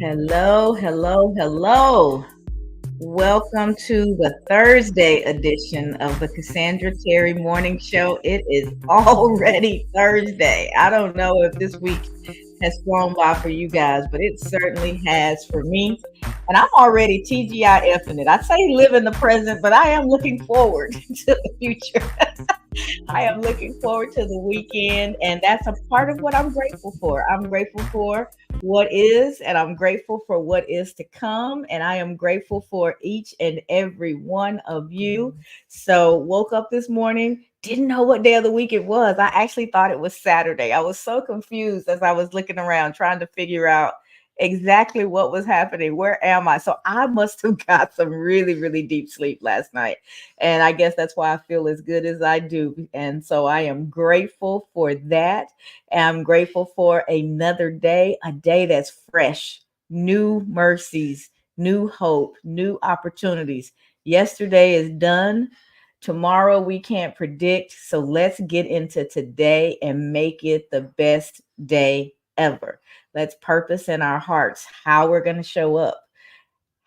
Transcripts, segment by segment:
Hello, hello, hello. Welcome to the Thursday edition of the Cassandra Terry Morning Show. It is already Thursday. I don't know if this week has flown by for you guys, but it certainly has for me. And I'm already TGIFing it. I say live in the present, but I am looking forward to the future. I am looking forward to the weekend, and that's a part of what I'm grateful for. I'm grateful for what is, and I'm grateful for what is to come, and I am grateful for each and every one of you. So, woke up this morning, didn't know what day of the week it was. I actually thought it was Saturday. I was so confused as I was looking around trying to figure out exactly what was happening. Where am I? So, I must have got some really, really deep sleep last night. And I guess that's why I feel as good as I do. And so I am grateful for that. I'm grateful for another day, a day that's fresh, new mercies, new hope, new opportunities. Yesterday is done. Tomorrow we can't predict. So let's get into today and make it the best day ever. Let's purpose in our hearts how we're going to show up,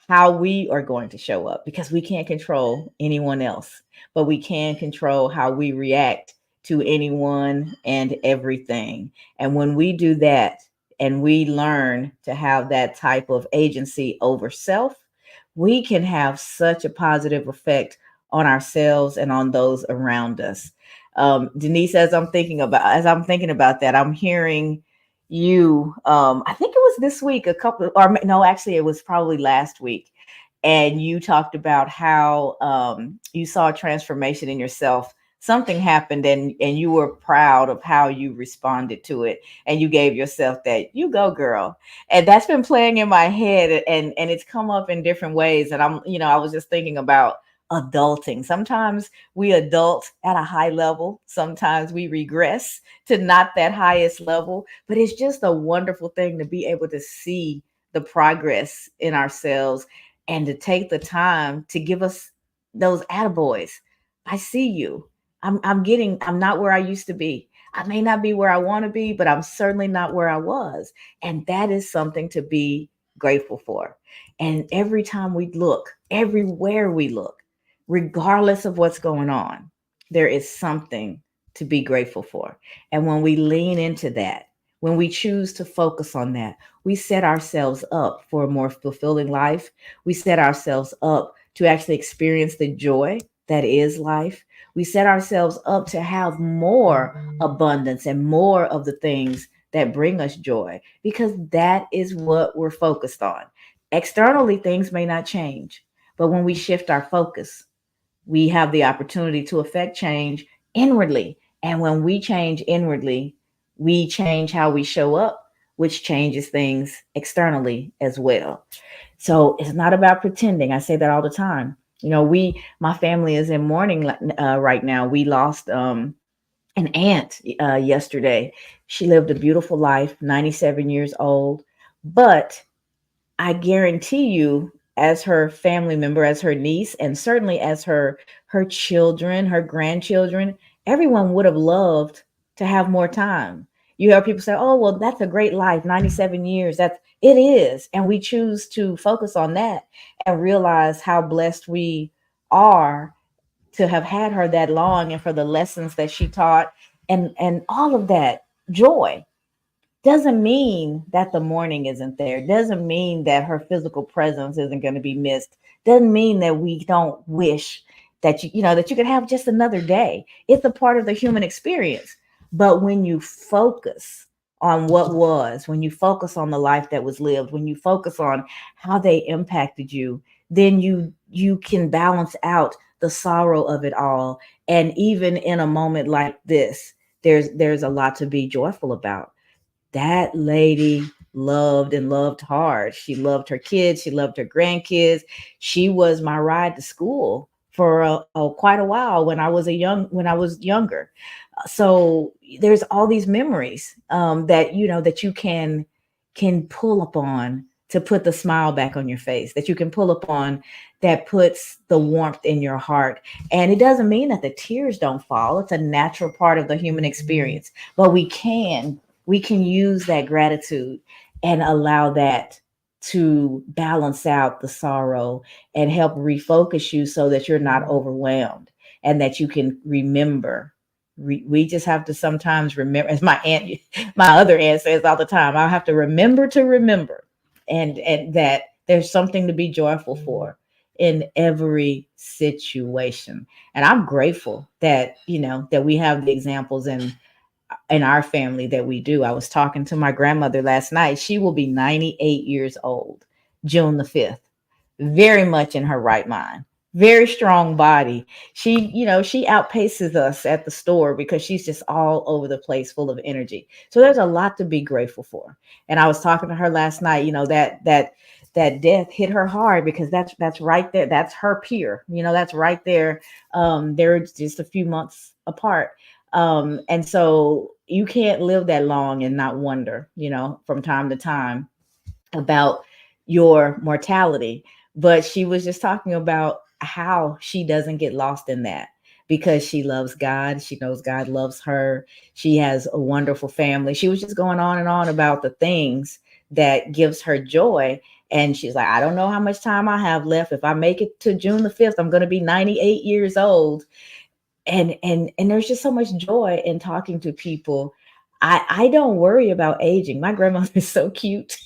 how we are going to show up, because we can't control anyone else, but we can control how we react to anyone and everything. And when we do that and we learn to have that type of agency over self, we can have such a positive effect on ourselves and on those around us. Denise, as I'm thinking about that, I'm hearing you, I think it was this week, a couple, or no, actually it was probably last week, and you talked about how you saw a transformation in yourself. Something happened, and you were proud of how you responded to it, and you gave yourself that "you go girl." And that's been playing in my head, and it's come up in different ways. And I was just thinking about adulting. Sometimes we adult at a high level, sometimes we regress to not that highest level, but it's just a wonderful thing to be able to see the progress in ourselves and to take the time to give us those attaboys. I see you. I'm not where I used to be. I may not be where I want to be, but I'm certainly not where I was. And that is something to be grateful for. And every time we look, everywhere we look, regardless of what's going on, there is something to be grateful for. And when we lean into that, when we choose to focus on that, we set ourselves up for a more fulfilling life. We set ourselves up to actually experience the joy that is life. We set ourselves up to have more abundance and more of the things that bring us joy, because that is what we're focused on. Externally, things may not change, but when we shift our focus, we have the opportunity to affect change inwardly. And when we change inwardly, we change how we show up, which changes things externally as well. So it's not about pretending. I say that all the time. My family is in mourning right now. We lost an aunt yesterday. She lived a beautiful life, 97 years old. But I guarantee you, as her family member, as her niece, and certainly as her children, her grandchildren, everyone would have loved to have more time. You hear people say, "Oh, well, that's a great life, 97 years." That's it is, and we choose to focus on that and realize how blessed we are to have had her that long, and for the lessons that she taught, and all of that joy. Doesn't mean that the morning isn't there. Doesn't mean that her physical presence isn't going to be missed. Doesn't mean that we don't wish that that you could have just another day. It's a part of the human experience. But when you focus on what was, when you focus on the life that was lived, when you focus on how they impacted you, then you can balance out the sorrow of it all. And even in a moment like this, there's a lot to be joyful about. That lady loved and loved hard. She loved her kids. She loved her grandkids. She was my ride to school for quite a while when I was younger. So there's all these memories that you can pull upon to put the smile back on your face. That you can pull upon that puts the warmth in your heart. And it doesn't mean that the tears don't fall. It's a natural part of the human experience. But we can use that gratitude and allow that to balance out the sorrow and help refocus you so that you're not overwhelmed and that you can remember. We just have to sometimes remember, as my aunt, my other aunt says all the time, I have to remember, and that there's something to be joyful for in every situation. And I'm grateful that, that we have the examples in our family that we do. I was talking to my grandmother last night. She will be 98 years old, June the 5th, very much in her right mind, very strong body. She outpaces us at the store because she's just all over the place, full of energy. So there's a lot to be grateful for. And I was talking to her last night, that death hit her hard because that's right there. That's her peer. That's right there. They're just a few months apart. And so you can't live that long and not wonder, from time to time about your mortality. But she was just talking about how she doesn't get lost in that because she loves God. She knows God loves her. She has a wonderful family. She was just going on and on about the things that gives her joy. And she's like, I don't know how much time I have left. If I make it to June the 5th, I'm going to be 98 years old. And there's just so much joy in talking to people. I don't worry about aging. My grandmother is so cute.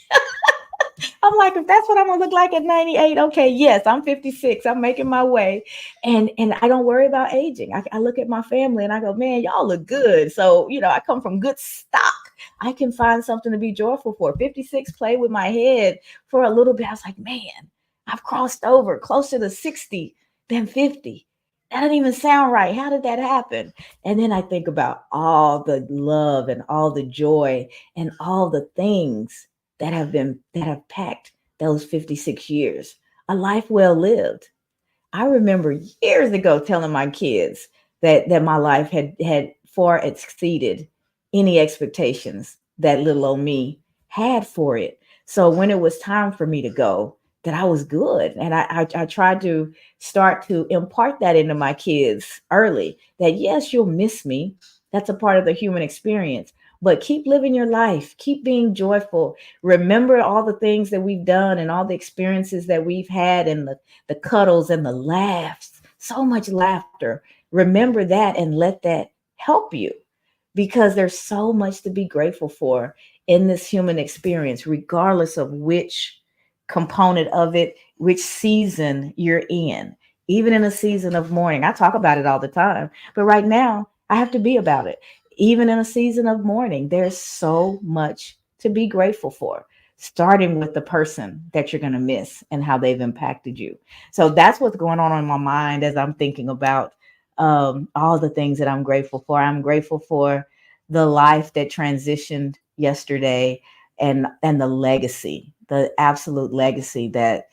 I'm like, if that's what I'm gonna look like at 98, okay, yes, I'm 56. I'm making my way, and I don't worry about aging. I look at my family and I go, man, y'all look good. So I come from good stock. I can find something to be joyful for. 56 played with my head for a little bit. I was like, man, I've crossed over closer to 60 than 50. That doesn't even sound right. How did that happen? And then I think about all the love and all the joy and all the things that have packed those 56 years. A life well lived. I remember years ago telling my kids that my life had far exceeded any expectations that little old me had for it. So when it was time for me to go, that I was good. And I tried to start to impart that into my kids early, that yes, you'll miss me. That's a part of the human experience. But keep living your life, keep being joyful. Remember all the things that we've done and all the experiences that we've had and the cuddles and the laughs, so much laughter. Remember that and let that help you because there's so much to be grateful for in this human experience, regardless of which component of it, which season you're in. Even in a season of mourning, I talk about it all the time, but right now I have to be about it. Even in a season of mourning, there's so much to be grateful for, starting with the person that you're going to miss and how they've impacted you. So that's what's going on in my mind as I'm thinking about all the things that I'm grateful for. I'm grateful for the life that transitioned yesterday and the legacy, the absolute legacy that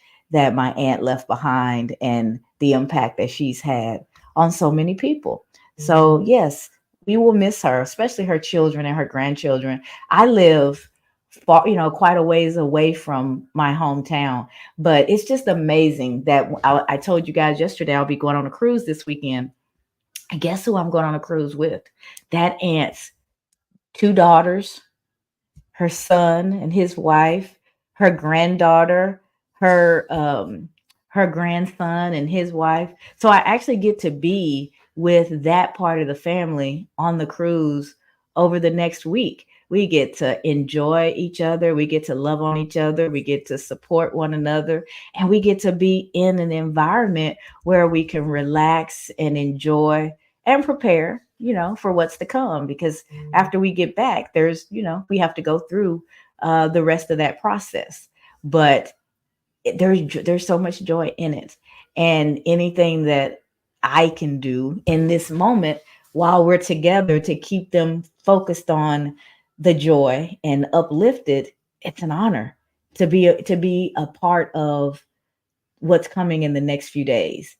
my aunt left behind and the impact that she's had on so many people. So yes, we will miss her, especially her children and her grandchildren. I live far, quite a ways away from my hometown, but it's just amazing that I told you guys yesterday I'll be going on a cruise this weekend. And guess who I'm going on a cruise with? That aunt's two daughters, her son and his wife, her granddaughter, her her grandson and his wife. So I actually get to be with that part of the family on the cruise over the next week. We get to enjoy each other, we get to love on each other, we get to support one another, and we get to be in an environment where we can relax and enjoy and prepare, for what's to come because after we get back, we have to go through the rest of that process. But there's so much joy in it, and anything that I can do in this moment while we're together to keep them focused on the joy and uplifted, it's an honor to be a part of what's coming in the next few days.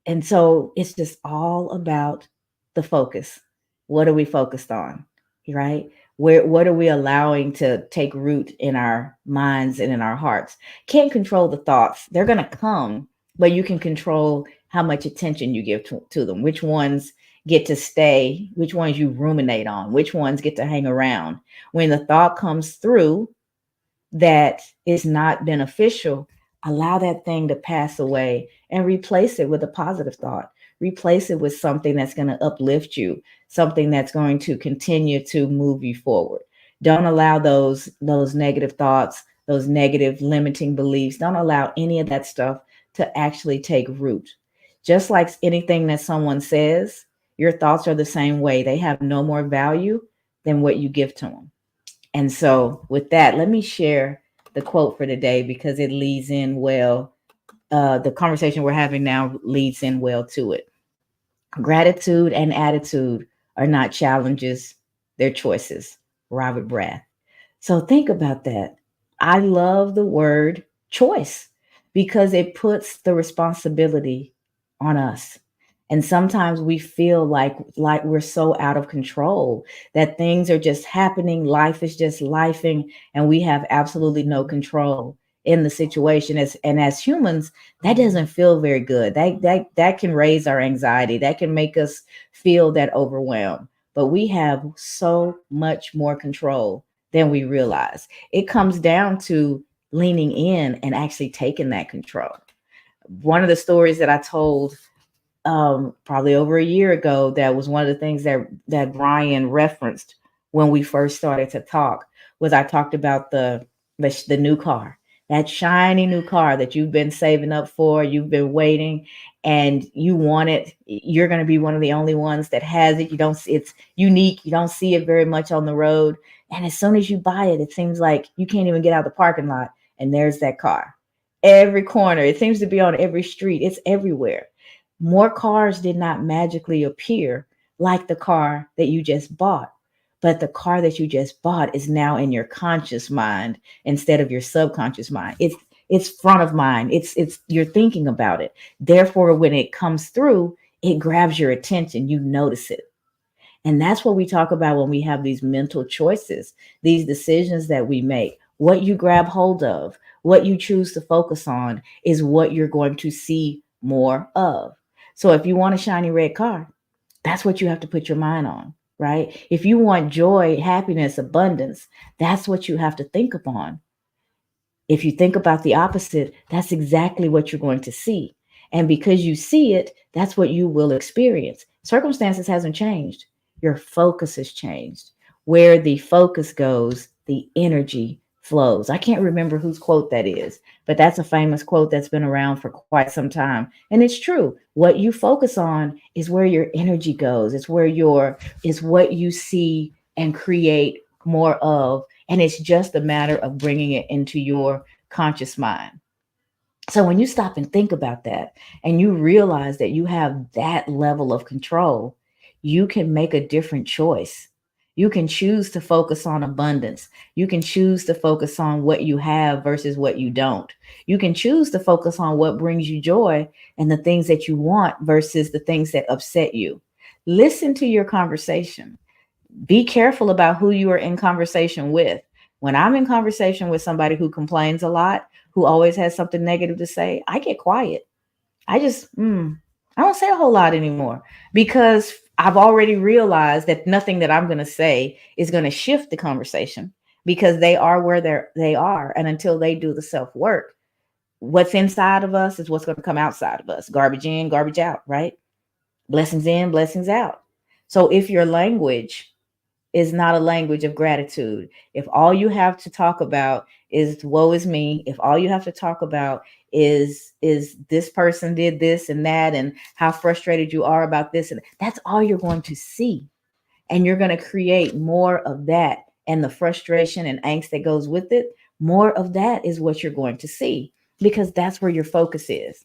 And so it's just all about the focus. What are we focused on? Right? What are we allowing to take root in our minds and in our hearts? Can't control the thoughts. They're going to come, but you can control how much attention you give to them. Which ones get to stay, which ones you ruminate on, which ones get to hang around. When the thought comes through, that is not beneficial, allow that thing to pass away and replace it with a positive thought. Replace it with something that's going to uplift you, something that's going to continue to move you forward. Don't allow those negative thoughts, those negative limiting beliefs. Don't allow any of that stuff to actually take root. Just like anything that someone says, your thoughts are the same way. They have no more value than what you give to them. And so, with that, let me share the quote for today because it leads in well. The conversation we're having now leads in well to it. Gratitude and attitude are not challenges, they're choices. Robert Braathe. So think about that. I love the word choice because it puts the responsibility on us. And sometimes we feel like we're so out of control that things are just happening, life is just lifing, and we have absolutely no control in the situation. As humans, that doesn't feel very good. That can raise our anxiety. That can make us feel that overwhelmed. But we have so much more control than we realize. It comes down to leaning in and actually taking that control. One of the stories that I told probably over a year ago, that was one of the things that Brian referenced when we first started to talk, was I talked about the new car, that shiny new car that you've been saving up for, you've been waiting, and you want it. You're going to be one of the only ones that has it. You don't see it's unique. You don't see it very much on the road. And as soon as you buy it, it seems like you can't even get out of the parking lot. And there's that car. Every corner. It seems to be on every street. It's everywhere. More cars did not magically appear like the car that you just bought. But the car that you just bought is now in your conscious mind instead of your subconscious mind. It's front of mind. It's you're thinking about it. Therefore, when it comes through, it grabs your attention. You notice it. And that's what we talk about when we have these mental choices, these decisions that we make. What you grab hold of, what you choose to focus on is what you're going to see more of. So if you want a shiny red car, that's what you have to put your mind on, right? If you want joy, happiness, abundance, that's what you have to think upon. If you think about the opposite, that's exactly what you're going to see. And because you see it, that's what you will experience. Circumstances hasn't changed. Your focus has changed. Where the focus goes, the energy flows. I can't remember whose quote that is, but that's a famous quote that's been around for quite some time. And it's true. What you focus on is where your energy goes. It's what you see and create more of, and it's just a matter of bringing it into your conscious mind. So when you stop and think about that and you realize that you have that level of control, you can make a different choice. You can choose to focus on abundance. You can choose to focus on what you have versus what you don't. You can choose to focus on what brings you joy and the things that you want versus the things that upset you. Listen to your conversation. Be careful about who you are in conversation with. When I'm in conversation with somebody who complains a lot, who always has something negative to say, I get quiet. I just, I don't say a whole lot anymore because I've already realized that nothing that I'm going to say is going to shift the conversation because they are where they are. And until they do the self work, what's inside of us is what's going to come outside of us. Garbage in, garbage out, right? Blessings in, blessings out. So if your language is not a language of gratitude, if all you have to talk about is woe is me, if all you have to talk about is this person did this and that and how frustrated you are about this, and that's all you're going to see. And you're going to create more of that, and the frustration and angst that goes with it, more of that is what you're going to see because that's where your focus is.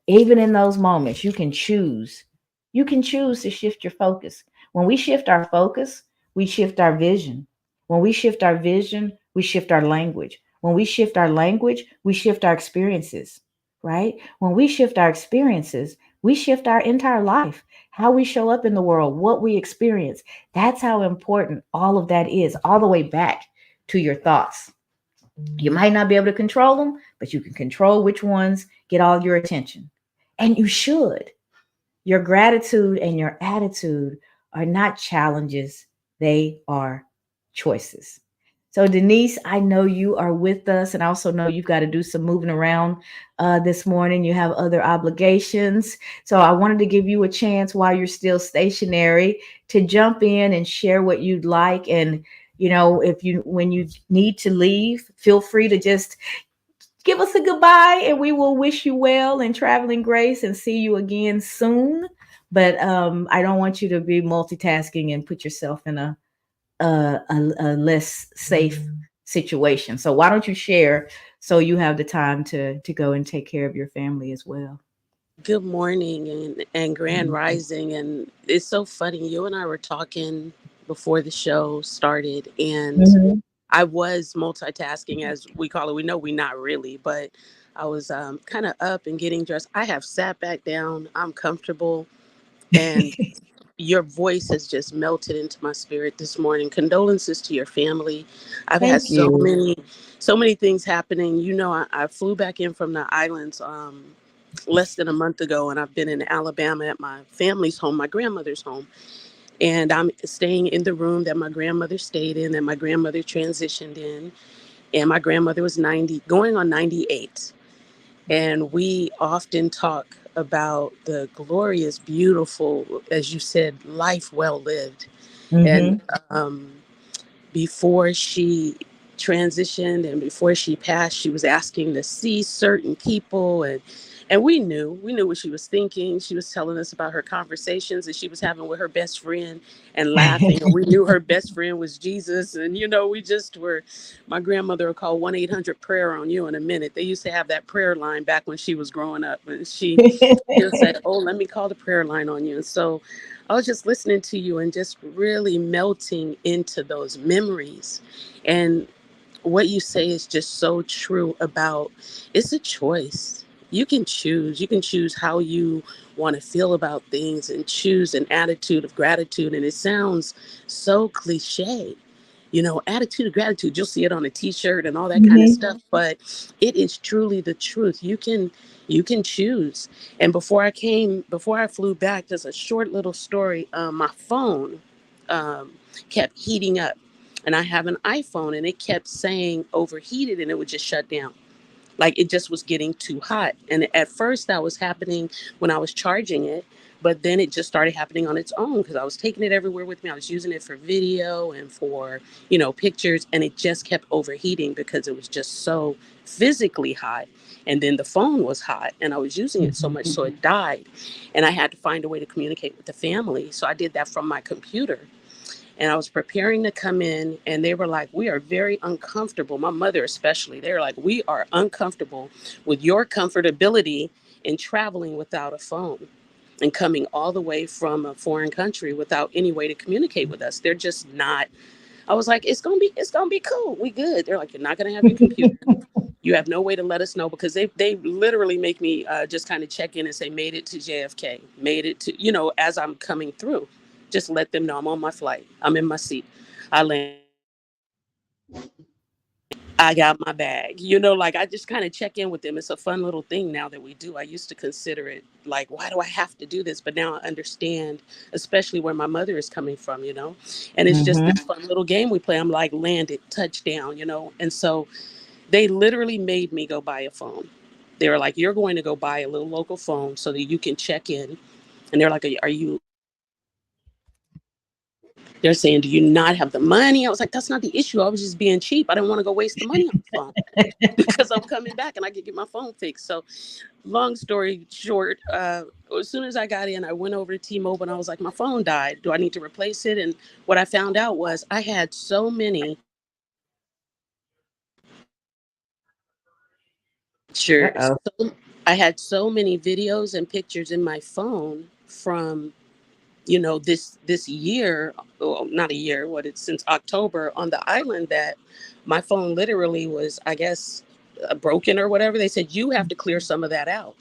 Even in those moments, you can choose. You can choose to shift your focus. When we shift our focus, we shift our vision. When we shift our vision, we shift our language. When we shift our language, we shift our experiences, right? When we shift our experiences, we shift our entire life, how we show up in the world, what we experience. That's how important all of that is, all the way back to your thoughts. You might not be able to control them, but you can control which ones get all your attention. And you should. Your gratitude and your attitude are not challenges, they are choices. So Denise, I know you are with us, and I also know you've got to do some moving around this morning. You have other obligations, so I wanted to give you a chance while you're still stationary to jump in and share what you'd like. And if you when you need to leave, feel free to just give us a goodbye, and we will wish you well and traveling grace, and see you again soon. But I don't want you to be multitasking and put yourself in a less safe situation. So why don't you share so you have the time to go and take care of your family as well? Good morning and grand rising. And it's so funny. You and I were talking before the show started, and Mm-hmm. I was multitasking, as we call it. We know we're not really, but I was kind of up and getting dressed. I have sat back down. I'm comfortable, and your voice has just melted into my spirit this morning. Condolences to your family. I've had Thank you. so many things happening. I flew back in from the islands less than a month ago, and I've been in Alabama at my family's home, my grandmother's home, and I'm staying in the room that my grandmother stayed in, that my grandmother transitioned in, and my grandmother was 90, going on 98, and we often talk about the glorious, beautiful, as you said, life well lived. And Mm-hmm. um, before she transitioned and before she passed, she was asking to see certain people, and we knew what she was thinking. She was telling us about her conversations that she was having with her best friend and laughing, and we knew her best friend was Jesus. And we just were, my grandmother will call 1-800 prayer on you in a minute. They used to have that prayer line back when she was growing up, and she'll say, oh, let me call the prayer line on you. And so I was just listening to you and just really melting into those memories. And what you say is just so true about, it's a choice. You can choose. You can choose how you want to feel about things and choose an attitude of gratitude. And it sounds so cliche. Attitude of gratitude, you'll see it on a t-shirt and all that kind of Mm-hmm. stuff, but it is truly the truth. You can choose. And before I flew back, just a short little story. My phone um, kept heating up, and I have an iPhone, and it kept saying overheated, and it would just shut down. Like it just was getting too hot. And at first that was happening when I was charging it, but then it just started happening on its own because I was taking it everywhere with me. I was using it for video and for, pictures, and it just kept overheating because it was just so physically hot. And then the phone was hot and I was using it so much, so it died. And I had to find a way to communicate with the family. So I did that from my computer, and I was preparing to come in, and they were like, we are very uncomfortable. My mother, especially, they were like, we are uncomfortable with your comfortability in traveling without a phone and coming all the way from a foreign country without any way to communicate with us. They're just not. I was like, it's gonna be cool. We good. They're like, you're not gonna have your computer. You have no way to let us know, because they literally make me just kind of check in and say, made it to JFK, made it to, as I'm coming through. Just let them know I'm on my flight. I'm in my seat. I landed. I got my bag. Like I just kind of check in with them. It's a fun little thing now that we do. I used to consider it like, why do I have to do this? But now I understand, especially where my mother is coming from. And it's just Mm-hmm. this fun little game we play. I'm like, landed, touchdown. And so they literally made me go buy a phone. They were like, you're going to go buy a little local phone so that you can check in. And they're like, are you, they're saying, do you not have the money? I was like, that's not the issue. I was just being cheap. I didn't want to go waste the money on the phone because I'm coming back and I could get my phone fixed. So long story short, as soon as I got in, I went over to T-Mobile and I was like, my phone died. Do I need to replace it? And what I found out was I had so many pictures. Uh-oh. I had so many videos and pictures in my phone from this year, well, not a year, what it's since October on the island, that my phone literally was, I guess, broken or whatever. They said you have to clear some of that out.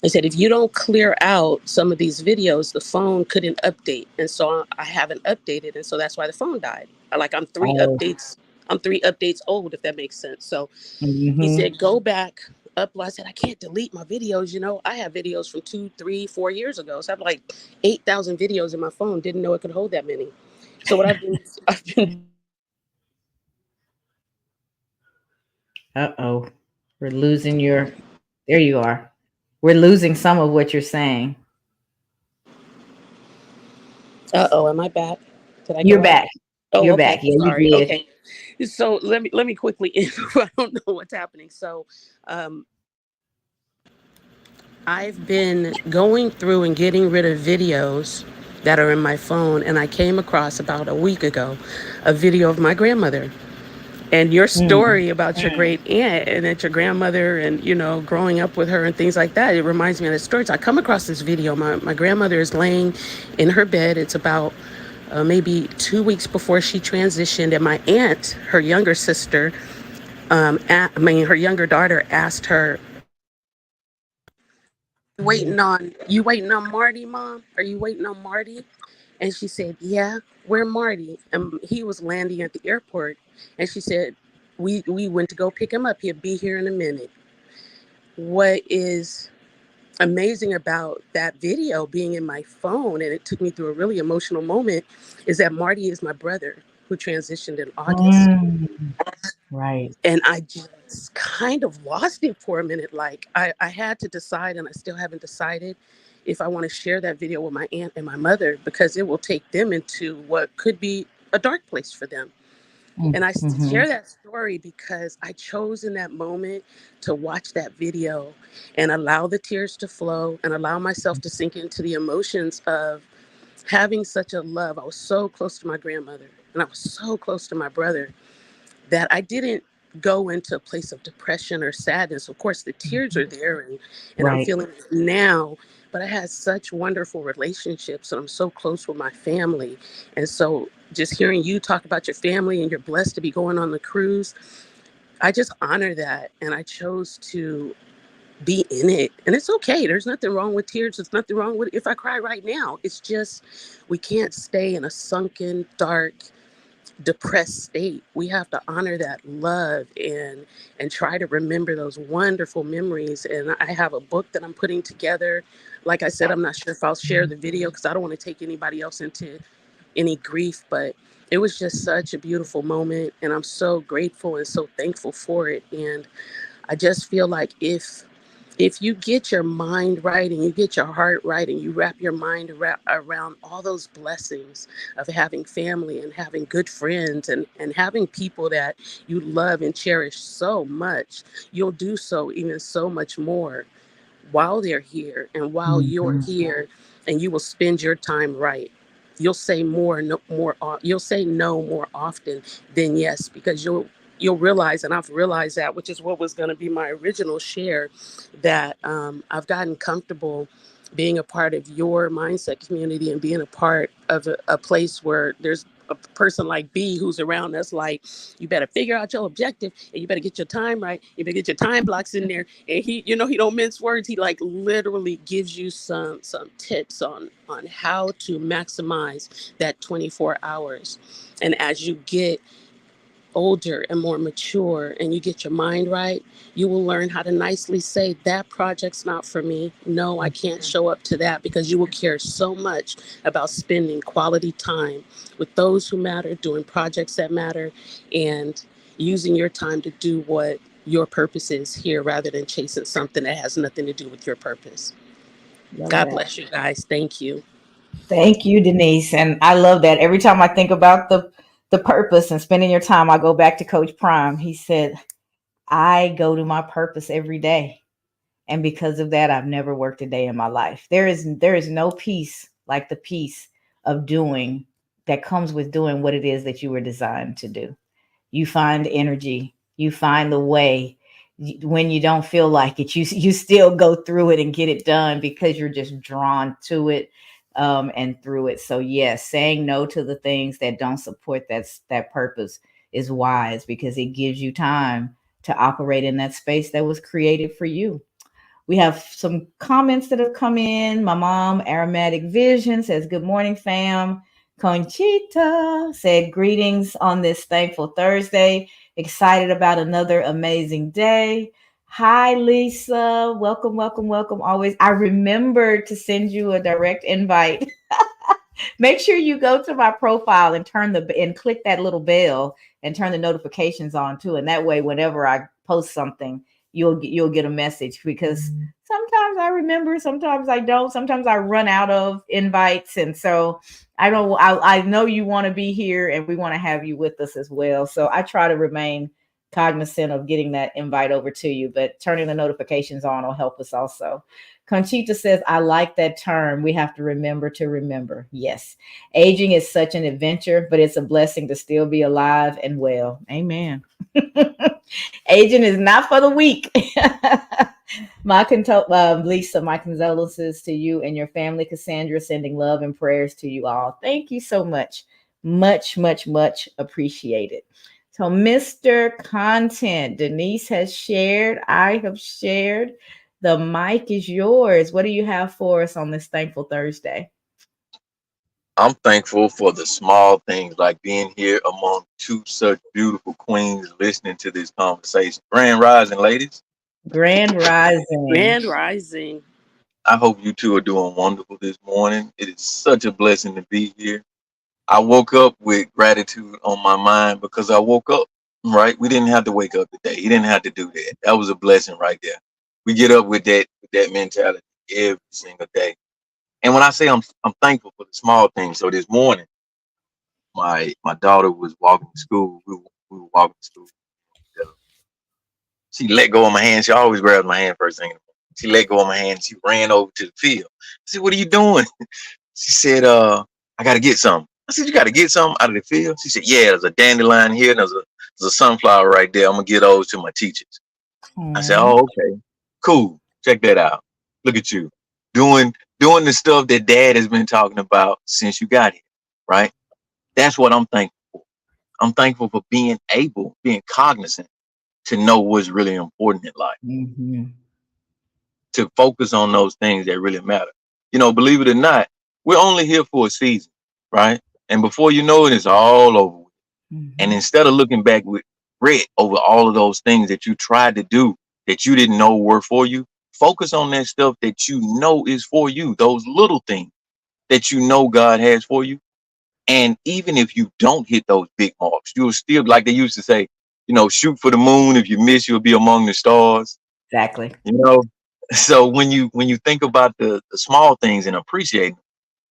They said if you don't clear out some of these videos, the phone couldn't update, and so I haven't updated, and so that's why the phone died. Like I'm three Oh. updates. I'm 3 updates old, if that makes sense. So he Mm-hmm. said, go back, upload. I said, I can't delete my videos. I have videos from 2, 3, 4 years ago. So I have like 8,000 videos in my phone. Didn't know it could hold that many. So what I've been doing is I've been Uh-oh. We're losing your There you are. We're losing some of what you're saying. Uh-oh, am I back? Did I You're go out? back. Oh, You're okay. back. Yeah, you Sorry. did. Okay. So let me quickly I don't know what's happening. So um I've been going through and getting rid of videos that are in my phone, and I came across about a week ago a video of my grandmother. And your Mm. story about your great aunt and that your grandmother and, growing up with her and things like that, it reminds me of the story. So I come across this video. My grandmother is laying in her bed. It's about maybe 2 weeks before she transitioned. And my aunt, her younger sister, her younger daughter asked her, you waiting on Marty, Mom? Are you waiting on Marty? And she said, yeah, where Marty? And he was landing at the airport. And she said, we went to go pick him up. He'll be here in a minute. What is amazing about that video being in my phone, and it took me through a really emotional moment, is that Marty is my brother who transitioned in August. Mm. Right. And I just kind of lost it for a minute. Like I had to decide, and I still haven't decided if I want to share that video with my aunt and my mother, because it will take them into what could be a dark place for them. And I Mm-hmm. share that story because I chose in that moment to watch that video and allow the tears to flow and allow myself to sink into the emotions of having such a love. I was so close to my grandmother and I was so close to my brother that I didn't go into a place of depression or sadness. Of course, the tears are there, and I'm Right. feeling it now, but I had such wonderful relationships and I'm so close with my family. And so just hearing you talk about your family and you're blessed to be going on the cruise, I just honor that. And I chose to be in it. And it's okay. There's nothing wrong with tears. There's nothing wrong with if I cry right now. It's just we can't stay in a sunken, dark, depressed state. We have to honor that love and try to remember those wonderful memories. And I have a book that I'm putting together. Like I said, I'm not sure if I'll share the video because I don't want to take anybody else into any grief, but it was just such a beautiful moment and I'm so grateful and so thankful for it. And I just feel like if you get your mind right and you get your heart right and you wrap your mind around all those blessings of having family and having good friends and having people that you love and cherish so much, you'll do so even so much more while they're here and while you're Mm-hmm. here, and you will spend your time right. You'll say you'll say no more often than yes, because you'll realize, and I've realized that, which is what was going to be my original share, that I've gotten comfortable being a part of your mindset community and being a part of a place where there's a person like B who's around us, like, you better figure out your objective and you better get your time right. You better get your time blocks in there. And he don't mince words. He like literally gives you some tips on how to maximize that 24 hours. And as you get older and more mature and you get your mind right, you will learn how to nicely say that project's not for me. No, I can't show up to that, because you will care so much about spending quality time with those who matter, doing projects that matter, and using your time to do what your purpose is here rather than chasing something that has nothing to do with your purpose. Love God that. bless you guys. Thank you. Thank you, Denise. And I love that. Every time I think about the purpose and spending your time, I go back to Coach Prime. He said, I go to my purpose every day. And because of that, I've never worked a day in my life. There is no peace like the peace of doing that comes with doing what it is that you were designed to do. You find energy, you find the way. When you don't feel like it, you still go through it and get it done because you're just drawn to it, and through it. So yes, saying no to the things that don't support that purpose is wise, because it gives you time to operate in that space that was created for you. We have some comments that have come in. My mom, Aromatic Vision, says, good morning, fam. Conchita said, greetings on this thankful Thursday. Excited about another amazing day. Hi, Lisa. Welcome, welcome, welcome. Always. I remember to send you a direct invite Make sure you go to my profile and click that little bell and turn the notifications on too. And that way, whenever I post something, you'll get a message because sometimes I remember, sometimes I don't, sometimes I run out of invites, and so I don't. I know you want to be here, and we want to have you with us as well. So I try to remain cognizant of getting that invite over to you, but turning the notifications on will help us also. Conchita says, I like that term. We have to remember to remember. Yes. Aging is such an adventure, but it's a blessing to still be alive and well. Amen. Aging is not for the weak. Lisa, my condolences to you and your family. Cassandra, sending love and prayers to you all. Thank you so much. Much, much, much appreciated. So, Mr. Content, Denise has shared. I have shared. The mic is yours. What do you have for us on this Thankful Thursday? I'm thankful for the small things like being here among two such beautiful queens listening to this conversation. Grand Rising, ladies. Grand Rising. Grand Rising. I hope you two are doing wonderful this morning. It is such a blessing to be here. I woke up with gratitude on my mind because I woke up, right? We didn't have to wake up today. He didn't have to do that. That was a blessing right there. We get up with that mentality every single day. And when I say I'm thankful for the small things. So this morning, my daughter was walking to school. We were walking to school. uh, She let go of my hand. She always grabs my hand first thing in the morning. She let go of my hand. She ran over to the field. I said, "What are you doing?" She said, "I got to get something." I said, "You got to get something out of the field?" She said, "Yeah, there's a dandelion here and there's a sunflower right there. I'm gonna give those to my teachers." I said, Aw. "Oh, okay, cool. Check that out. Look at you doing doing the stuff that Dad has been talking about since you got here, right?" That's what I'm thankful for. I'm thankful for being cognizant to know what's really important in life, Mhm. to focus on those things that really matter. Believe it or not, we're only here for a season, right? And before you know it, it's all over. And Mhm. instead of looking back with regret over all of those things that you tried to do that you didn't know were for you, focus on that stuff that you know is for you, those little things that you know God has for you. And even if you don't hit those big marks, you'll still, like they used to say, shoot for the moon. If you miss, you'll be among the stars. Exactly. You know, so when you think about the small things and appreciate them,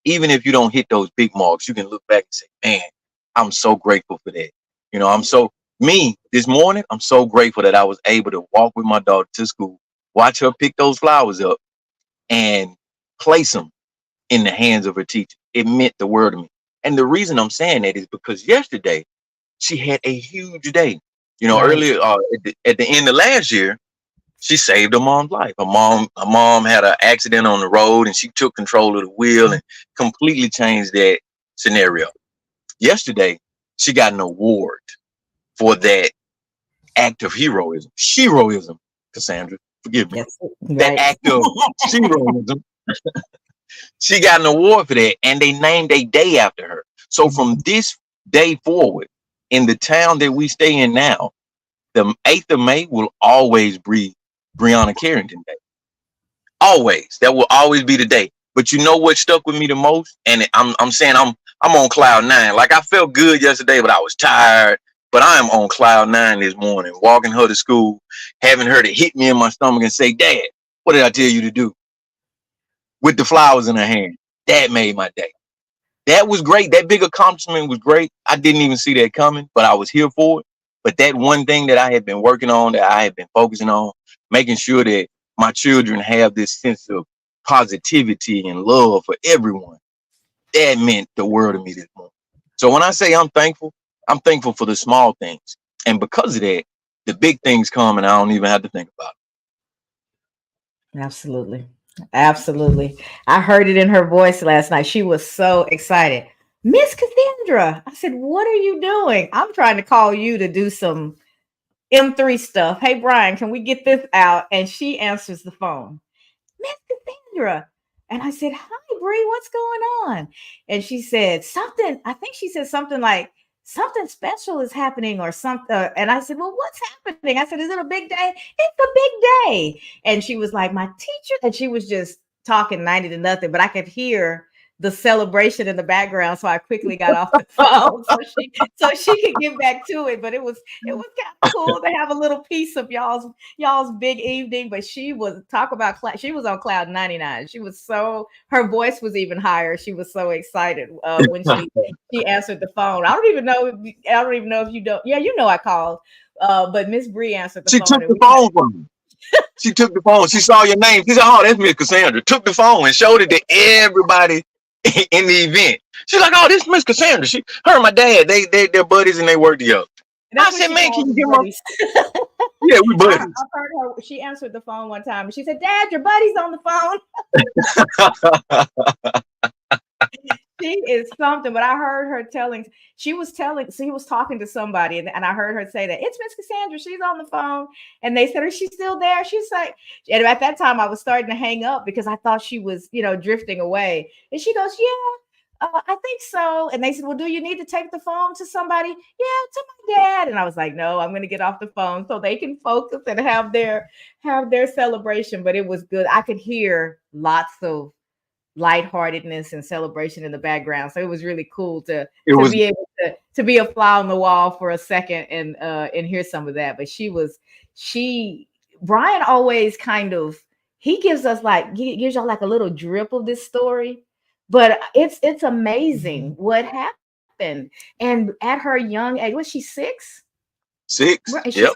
even if you don't hit those big marks, you can look back and say, "Man, I'm so grateful for that." I'm so me this morning. I'm so grateful that I was able to walk with my daughter to school, watch her pick those flowers up, and place them in the hands of her teacher. It meant the world to me. And the reason I'm saying that is because yesterday she had a huge day. Right. Earlier at the end of last year, she saved her mom's life. Her mom had an accident on the road, and she took control of the wheel and completely changed that scenario. Yesterday, she got an award for that act of heroism. Cassandra, forgive me. Yes. That Right. act of heroism. She got an award for that, and they named a day after her. So from Mhm. this day forward, in the town that we stay in now, the 8th of May will always be Breonna Carrington Day. Always. That will always be the day. But you know what stuck with me the most? And I'm saying I'm on cloud nine. Like I felt good yesterday, but I was tired. But I am on cloud nine this morning, walking her to school, having her to hit me in my stomach and say, "Dad, what did I tell you to do?" With the flowers in her hand. That made my day. That was great. That big accomplishment was great. I didn't even see that coming, but I was here for it. But that one thing that I had been working on, that I had been focusing on, making sure that my children have this sense of positivity and love for everyone, that meant the world to me this morning. So when I say I'm thankful for the small things. And because of that, the big things come and I don't even have to think about Absolutely. Absolutely. I heard it in her voice last night. She was so excited. Miss Cassandra. I said, what are you doing? I'm trying to call you to do some M3 stuff. Hey, Brian, can we get this out? And she answers the phone. Miss Cassandra. And I said, hi, Bree, what's going on? And she said, something, I think she said something like, something special is happening or something. And I said, well, what's happening? I said, is it a big day? It's a big day. And she was like, my teacher. And she was just talking 90 to nothing, but I could hear the celebration in the background, so I quickly got off the phone so she could get back to it. But it was kind of cool to have a little piece of y'all's big evening. But she was talk about she was on cloud 99. She was so her voice was even higher. She was so excited when she answered the phone. I don't even know if you don't. Yeah, you know I called. But Miss Bree answered the She phone took and the we had phone from me. She took the phone. She saw your name. She said, "Oh, that's Miss Cassandra." Took the phone and showed it to everybody in the event. She's like, "Oh, this is Miss Cassandra." Her and my dad, they're buddies and they work together. I that's what said, she "Man, calls can you us give my?" buddies. Yeah, we I buddies. heard her. She answered the phone one time and she said, "Dad, your buddy's on the phone." She is something, but I heard her she was talking to somebody, and I heard her say that it's Miss Cassandra. She's on the phone, and they said, "Is she still there?" She's like, and at that time, I was starting to hang up because I thought she was, drifting away. And she goes, "Yeah, I think so." And they said, "Well, do you need to take the phone to somebody?" "Yeah, to my dad." And I was like, "No, I'm going to get off the phone so they can focus and have their celebration." But it was good. I could hear lots of lightheartedness and celebration in the background. So it was really cool to It to was. be able to be a fly on the wall for a second and hear some of that. But she Brian always kind of he gives y'all like a little drip of this story, but it's amazing what happened. And at her young age, was she 6? Right, Six. Yep.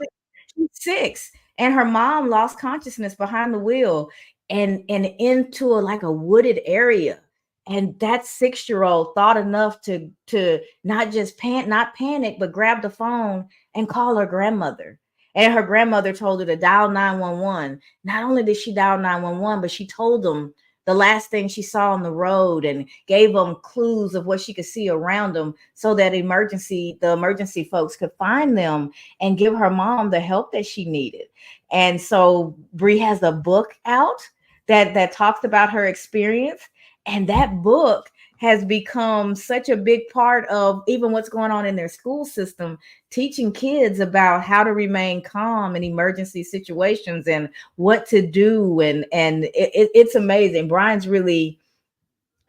she's 6, and her mom lost consciousness behind the wheel and into like a wooded area. And that 6-year-old thought enough to not just not panic, but grab the phone and call her grandmother. And her grandmother told her to dial 911. Not only did she dial 911, but she told them the last thing she saw on the road and gave them clues of what she could see around them so that the emergency folks could find them and give her mom the help that she needed. And so Bree has a book out that talks about her experience, and that book has become such a big part of even what's going on in their school system, teaching kids about how to remain calm in emergency situations and what to do. And it's amazing. Brian's really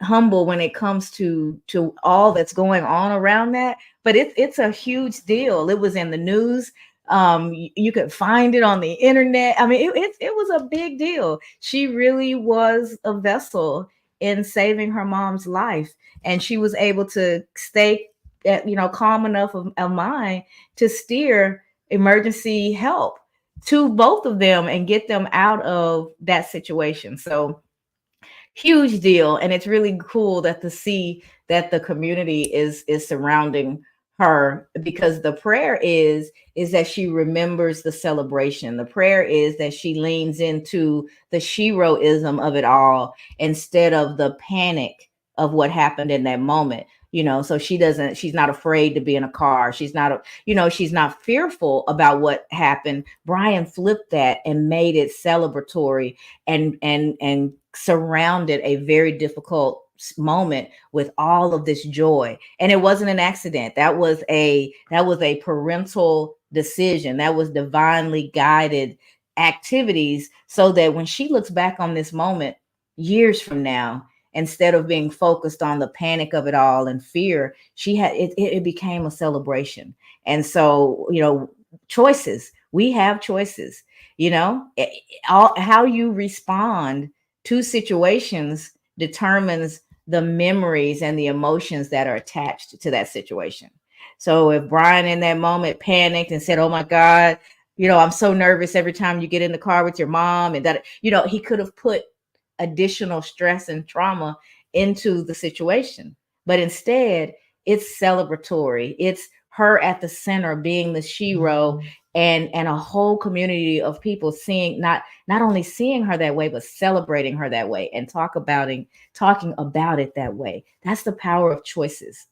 humble when it comes to all that's going on around that, but it's a huge deal. It was in the news. You could find it on the internet. I mean, it was a big deal. She really was a vessel in saving her mom's life, and she was able to stay calm enough of mind to steer emergency help to both of them and get them out of that situation. So huge deal, and it's really cool that to see that the community is surrounding her, because the prayer is that she remembers the celebration. The prayer is that she leans into the sheroism of it all instead of the panic of what happened in that moment. So she's not afraid to be in a car. She's not fearful about what happened. Brian flipped that and made it celebratory and surrounded a very difficult moment with all of this joy. And it wasn't an accident. That was a parental decision. That was divinely guided activities, so that when she looks back on this moment years from now, instead of being focused on the panic of it all and fear, it became a celebration. And so, choices, we have choices. How you respond to situations determines the memories and the emotions that are attached to that situation. So if Brian in that moment panicked and said, "Oh my God, I'm so nervous every time you get in the car with your mom," and that, he could have put additional stress and trauma into the situation. But instead, it's celebratory. It's her at the center being the shero, and a whole community of people seeing, not only seeing her that way, but celebrating her that way and talking about it that way. That's the power of choices.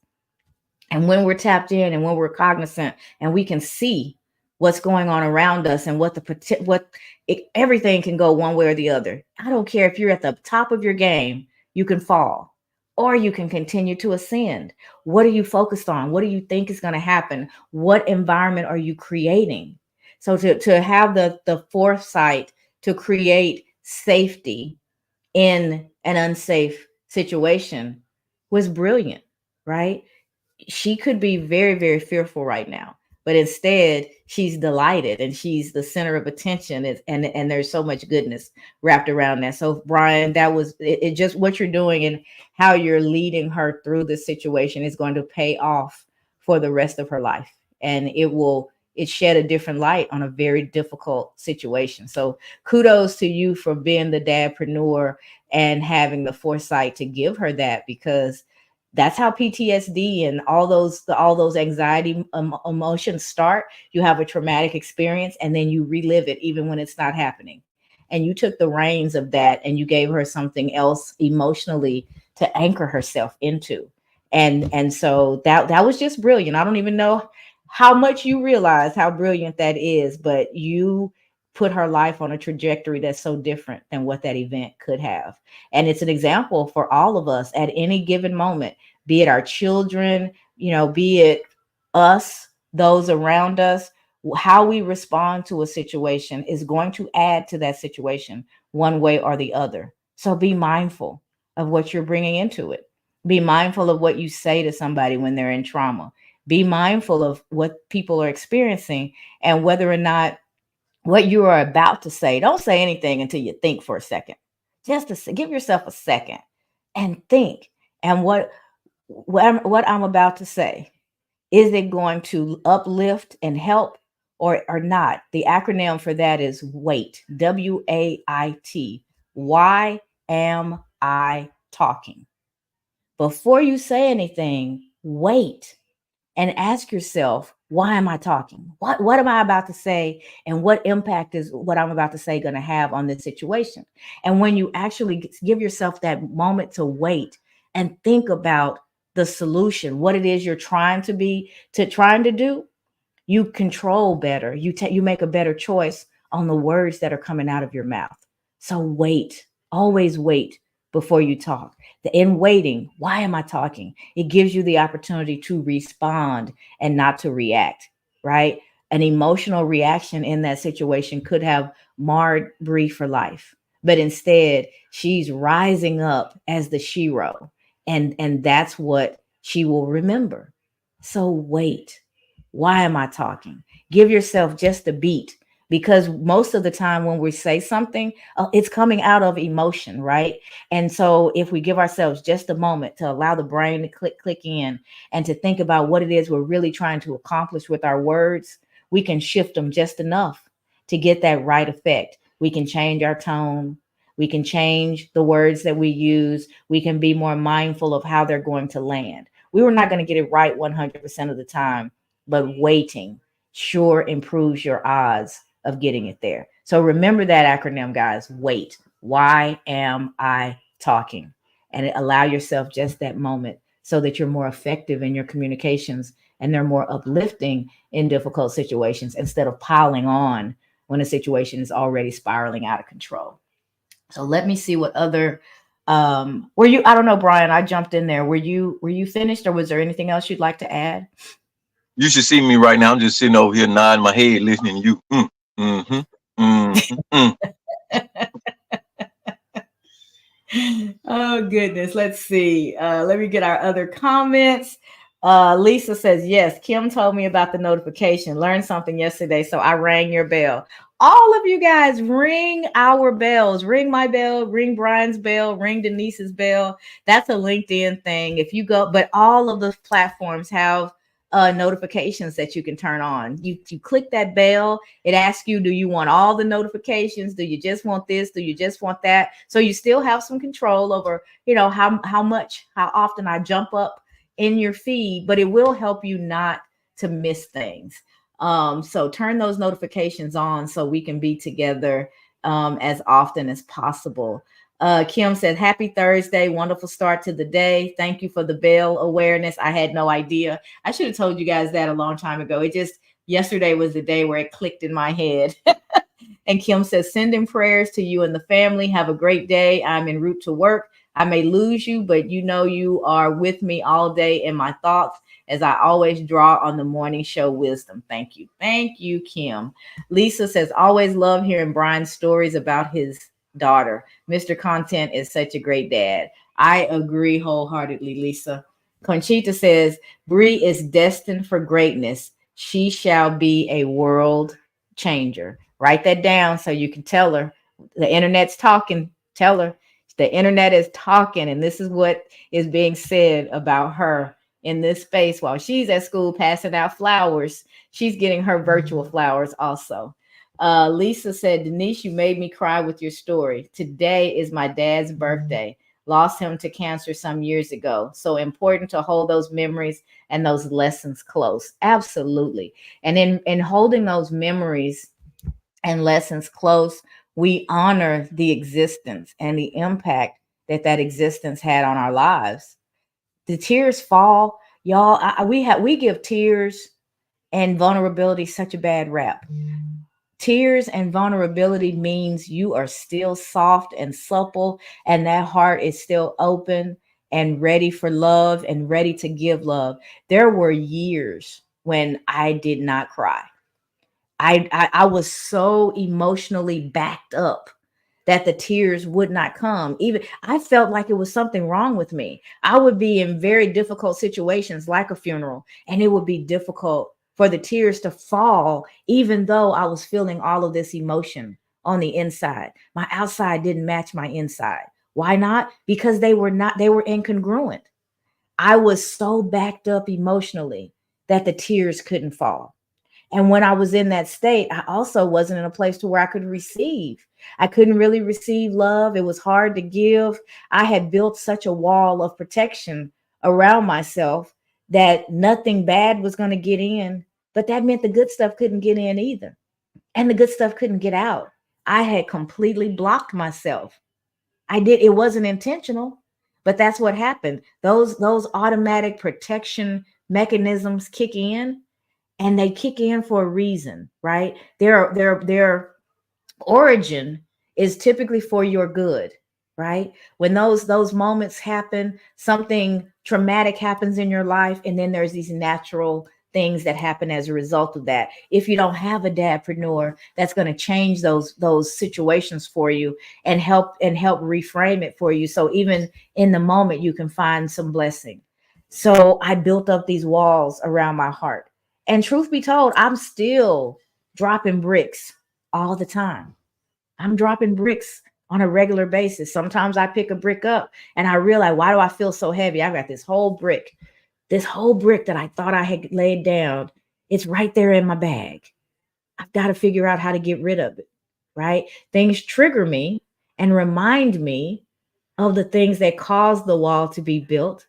And when we're tapped in and when we're cognizant and we can see what's going on around us and everything can go one way or the other. I don't care if you're at the top of your game, you can fall or you can continue to ascend. What are you focused on? What do you think is going to happen? What environment are you creating? So to have the foresight to create safety in an unsafe situation, was brilliant, right? She could be very, very fearful right now, but instead she's delighted and she's the center of attention. And there's so much goodness wrapped around that. So Brian, that was it, just what you're doing and how you're leading her through this situation is going to pay off for the rest of her life. And it shed a different light on a very difficult situation. So kudos to you for being the dadpreneur and having the foresight to give her that, because that's how PTSD and all those anxiety emotions start. You have a traumatic experience and then you relive it even when it's not happening. And you took the reins of that and you gave her something else emotionally to anchor herself into. And so that was just brilliant. I don't even know how much you realize how brilliant that is, but you put her life on a trajectory that's so different than what that event could have. And it's an example for all of us at any given moment, be it our children, be it us, those around us. How we respond to a situation is going to add to that situation one way or the other. So be mindful of what you're bringing into it. Be mindful of what you say to somebody when they're in trauma. Be mindful of what people are experiencing and whether or not what you are about to say. Don't say anything until you think for a second. Just to give yourself a second and think. And what I'm about to say, is it going to uplift and help or not? The acronym for that is WAIT. WAIT. Why am I talking? Before you say anything, wait and ask yourself, why am I talking? What am I about to say? And what impact is what I'm about to say going to have on this situation? And when you actually give yourself that moment to wait and think about the solution, what it is you're trying to do, you control better. You make a better choice on the words that are coming out of your mouth. So wait, always wait before you talk. In waiting, why am I talking? It gives you the opportunity to respond and not to react, right? An emotional reaction in that situation could have marred Bree for life. But instead, she's rising up as the shero. And that's what she will remember. So wait. Why am I talking? Give yourself just a beat, because most of the time when we say something, it's coming out of emotion, right? And so if we give ourselves just a moment to allow the brain to click in and to think about what it is we're really trying to accomplish with our words, we can shift them just enough to get that right effect. We can change our tone. We can change the words that we use. We can be more mindful of how they're going to land. We were not going to get it right 100% of the time, but waiting sure improves your odds of getting it there. So remember that acronym, guys. WAIT. Why am I talking? And allow yourself just that moment so that you're more effective in your communications and they're more uplifting in difficult situations instead of piling on when a situation is already spiraling out of control. So let me see what other were you, I don't know, Brian, I jumped in there. Were you finished or was there anything else you'd like to add? You should see me right now. I'm just sitting over here nodding my head, listening to you. Mm-hmm, mm-hmm, mm. Oh goodness, let's see. Let me get our other comments. Lisa says, yes, Kim told me about the notification. Learned something yesterday, so I rang your bell. All of you guys ring our bells. Ring my bell, ring Brian's bell, ring Denise's bell. That's a LinkedIn thing. If you go, but all of the platforms have notifications that you can turn on. You click that bell, it asks you, do you want all the notifications? Do you just want this? Do you just want that? So you still have some control over, how often I jump up in your feed, but it will help you not to miss things. So turn those notifications on so we can be together as often as possible. Kim said, happy Thursday. Wonderful start to the day. Thank you for the bell awareness. I had no idea. I should have told you guys that a long time ago. Yesterday was the day where it clicked in my head. And Kim says, sending prayers to you and the family. Have a great day. I'm en route to work. I may lose you, but you are with me all day in my thoughts as I always draw on the morning show wisdom. Thank you. Thank you, Kim. Lisa says, always love hearing Brian's stories about his daughter. Mr. Content is such a great dad. I agree wholeheartedly, Lisa. Conchita says, Bree is destined for greatness. She shall be a world changer. Write that down so you can tell her. The internet's talking. Tell her. The internet is talking, and this is what is being said about her in this space while she's at school passing out flowers. She's getting her virtual flowers also. Lisa said, Denise, you made me cry with your story. Today is my dad's birthday. Lost him to cancer some years ago. So important to hold those memories and those lessons close. Absolutely. And in holding those memories and lessons close, we honor the existence and the impact that that existence had on our lives. The tears fall, y'all. We give tears and vulnerability such a bad rap. Tears and vulnerability means you are still soft and supple, and that heart is still open and ready for love and ready to give love. There were years when I did not cry. I was so emotionally backed up that the tears would not come. Even I felt like it was something wrong with me. I would be in very difficult situations like a funeral, and it would be difficult for the tears to fall, even though I was feeling all of this emotion on the inside. My outside didn't match my inside. Why not? Because they were incongruent. I was so backed up emotionally that the tears couldn't fall. And when I was in that state, I also wasn't in a place to where I could receive. I couldn't really receive love. It was hard to give. I had built such a wall of protection around myself that nothing bad was going to get in, but that meant the good stuff couldn't get in either. And the good stuff couldn't get out. I had completely blocked myself. I did, it wasn't intentional, but that's what happened. Those automatic protection mechanisms kick in, and they kick in for a reason, right? Their origin is typically for your good, right? When those moments happen, something traumatic happens in your life, and then there's these natural things that happen as a result of that. If you don't have a dadpreneur that's going to change those situations for you and help reframe it for you, so even in the moment you can find some blessing. So I built up these walls around my heart, and truth be told, I'm still dropping bricks all the time. I'm dropping bricks on a regular basis. Sometimes I pick a brick up and I realize, why do I feel so heavy? I've got this whole brick that I thought I had laid down. It's right there in my bag. I've got to figure out how to get rid of it, right? Things trigger me and remind me of the things that caused the wall to be built.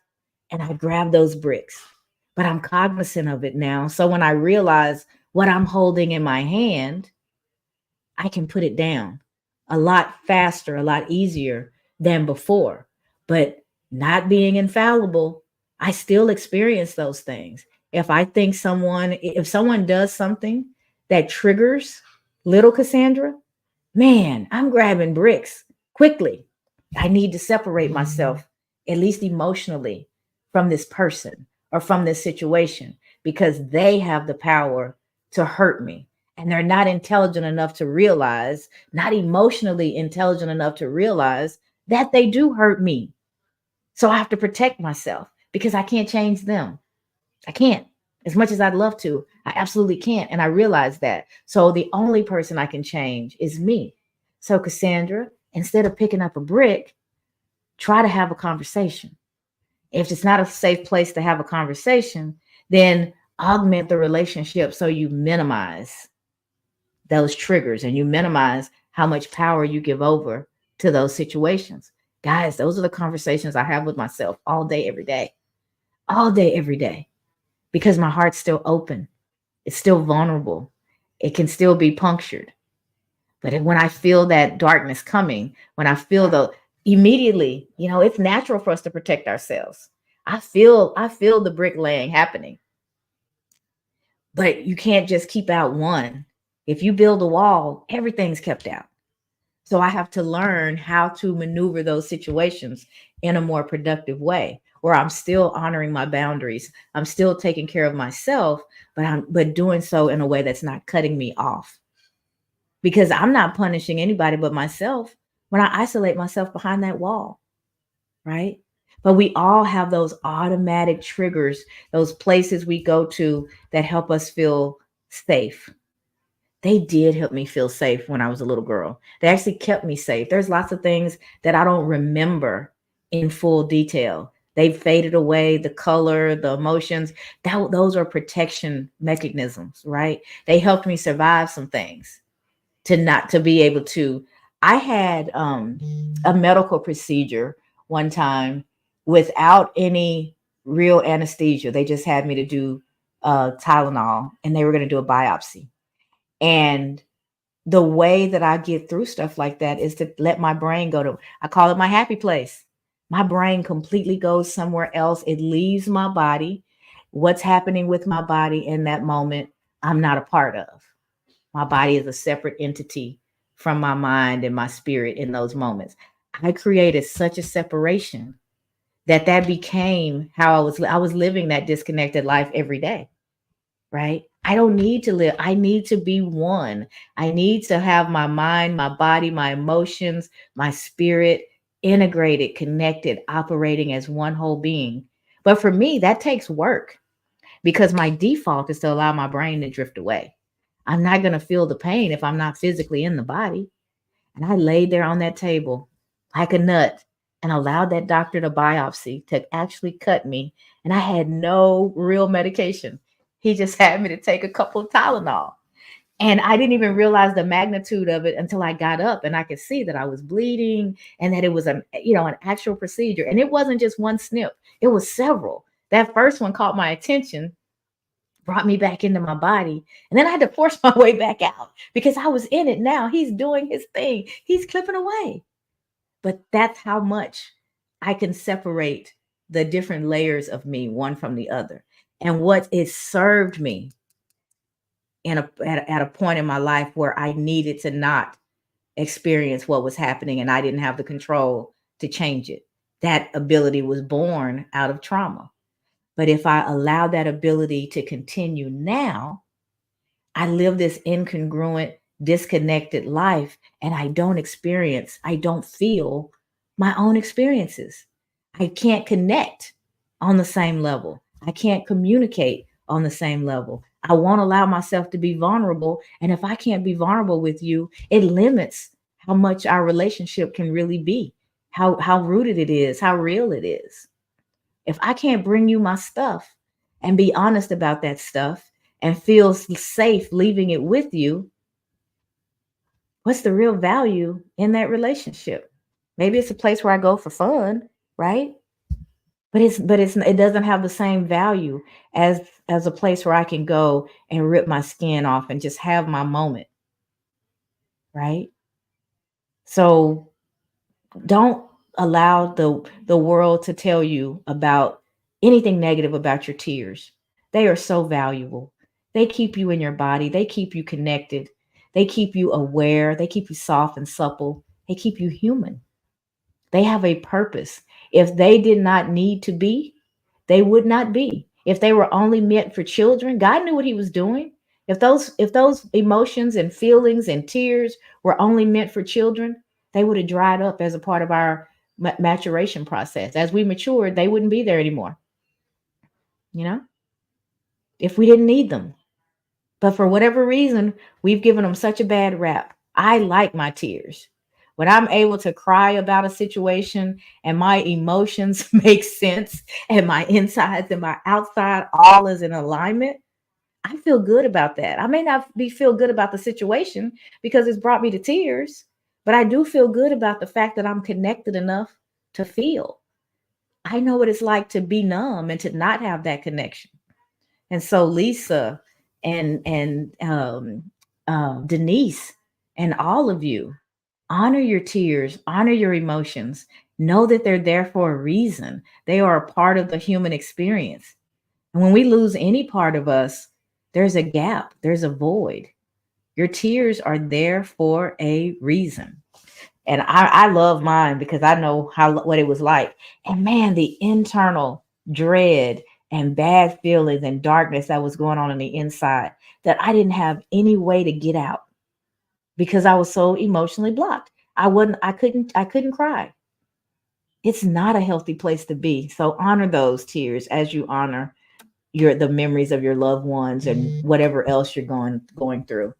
And I grab those bricks, but I'm cognizant of it now. So when I realize what I'm holding in my hand, I can put it down a lot faster, a lot easier than before. But not being infallible, I still experience those things. If someone does something that triggers little Cassandra, man, I'm grabbing bricks quickly. I need to separate myself, at least emotionally, from this person or from this situation because they have the power to hurt me. And they're not intelligent enough to realize, not emotionally intelligent enough to realize that they do hurt me. So I have to protect myself because I can't change them. I can't. As much as I'd love to, I absolutely can't. And I realize that. So the only person I can change is me. So, Cassandra, instead of picking up a brick, try to have a conversation. If it's not a safe place to have a conversation, then augment the relationship so you minimize those triggers and you minimize how much power you give over to those situations. Guys, those are the conversations I have with myself all day, every day, because my heart's still open. It's still vulnerable. It can still be punctured. But when I feel that darkness coming, when I feel the immediately, it's natural for us to protect ourselves. I feel the bricklaying happening. But you can't just keep out one. If you build a wall, everything's kept out. So I have to learn how to maneuver those situations in a more productive way where I'm still honoring my boundaries. I'm still taking care of myself, but doing so in a way that's not cutting me off. Because I'm not punishing anybody but myself when I isolate myself behind that wall, right? But we all have those automatic triggers, those places we go to that help us feel safe. They did help me feel safe when I was a little girl. They actually kept me safe. There's lots of things that I don't remember in full detail. They faded away, the color, the emotions. Those are protection mechanisms, right? They helped me survive some things to not to be able to. I had a medical procedure one time without any real anesthesia. They just had me to do Tylenol, and they were going to do a biopsy. And the way that I get through stuff like that is to let my brain go to, I call it my happy place. My brain completely goes somewhere else. It leaves my body. What's happening with my body in that moment, I'm not a part of. My body is a separate entity from my mind and my spirit in those moments. I created such a separation that became how I was living that disconnected life every day, right? I don't need to live. I need to be one. I need to have my mind, my body, my emotions, my spirit integrated, connected, operating as one whole being. But for me, that takes work because my default is to allow my brain to drift away. I'm not going to feel the pain if I'm not physically in the body. And I laid there on that table like a nut and allowed that doctor to biopsy to actually cut me. And I had no real medication. He just had me to take a couple of Tylenol. And I didn't even realize the magnitude of it until I got up and I could see that I was bleeding and that it was an actual procedure. And it wasn't just one snip, it was several. That first one caught my attention, brought me back into my body. And then I had to force my way back out because I was in it now. He's doing his thing, he's clipping away. But that's how much I can separate the different layers of me, one from the other. And what it served me at a point in my life where I needed to not experience what was happening and I didn't have the control to change it. That ability was born out of trauma. But if I allow that ability to continue now, I live this incongruent, disconnected life and I don't feel my own experiences. I can't connect on the same level. I can't communicate on the same level. I won't allow myself to be vulnerable. And if I can't be vulnerable with you, it limits how much our relationship can really be, how rooted it is, how real it is. If I can't bring you my stuff and be honest about that stuff and feel safe leaving it with you, what's the real value in that relationship? Maybe it's a place where I go for fun, right? It doesn't have the same value as a place where I can go and rip my skin off and just have my moment, right? So don't allow the world to tell you about anything negative about your tears. They are so valuable. They keep you in your body, they keep you connected, they keep you aware, they keep you soft and supple, they keep you human. They have a purpose. If they did not need to be, they would not be. If they were only meant for children, God knew what he was doing. If those emotions and feelings and tears were only meant for children, they would have dried up as a part of our maturation process. As we matured, they wouldn't be there anymore, you know, if we didn't need them. But for whatever reason, we've given them such a bad rap. I like my tears. When I'm able to cry about a situation and my emotions make sense and my insides and my outside all is in alignment, I feel good about that. I may not be feel good about the situation because it's brought me to tears, but I do feel good about the fact that I'm connected enough to feel. I know what it's like to be numb and to not have that connection. And so Lisa and Denise and all of you, honor your tears, honor your emotions. Know that they're there for a reason. They are a part of the human experience. And when we lose any part of us, there's a gap, there's a void. Your tears are there for a reason. And I love mine because I know how what it was like. And man, the internal dread and bad feelings and darkness that was going on the inside that I didn't have any way to get out because I was so emotionally blocked. I couldn't cry. It's not a healthy place to be. So honor those tears as you honor your the memories of your loved ones and whatever else you're going through.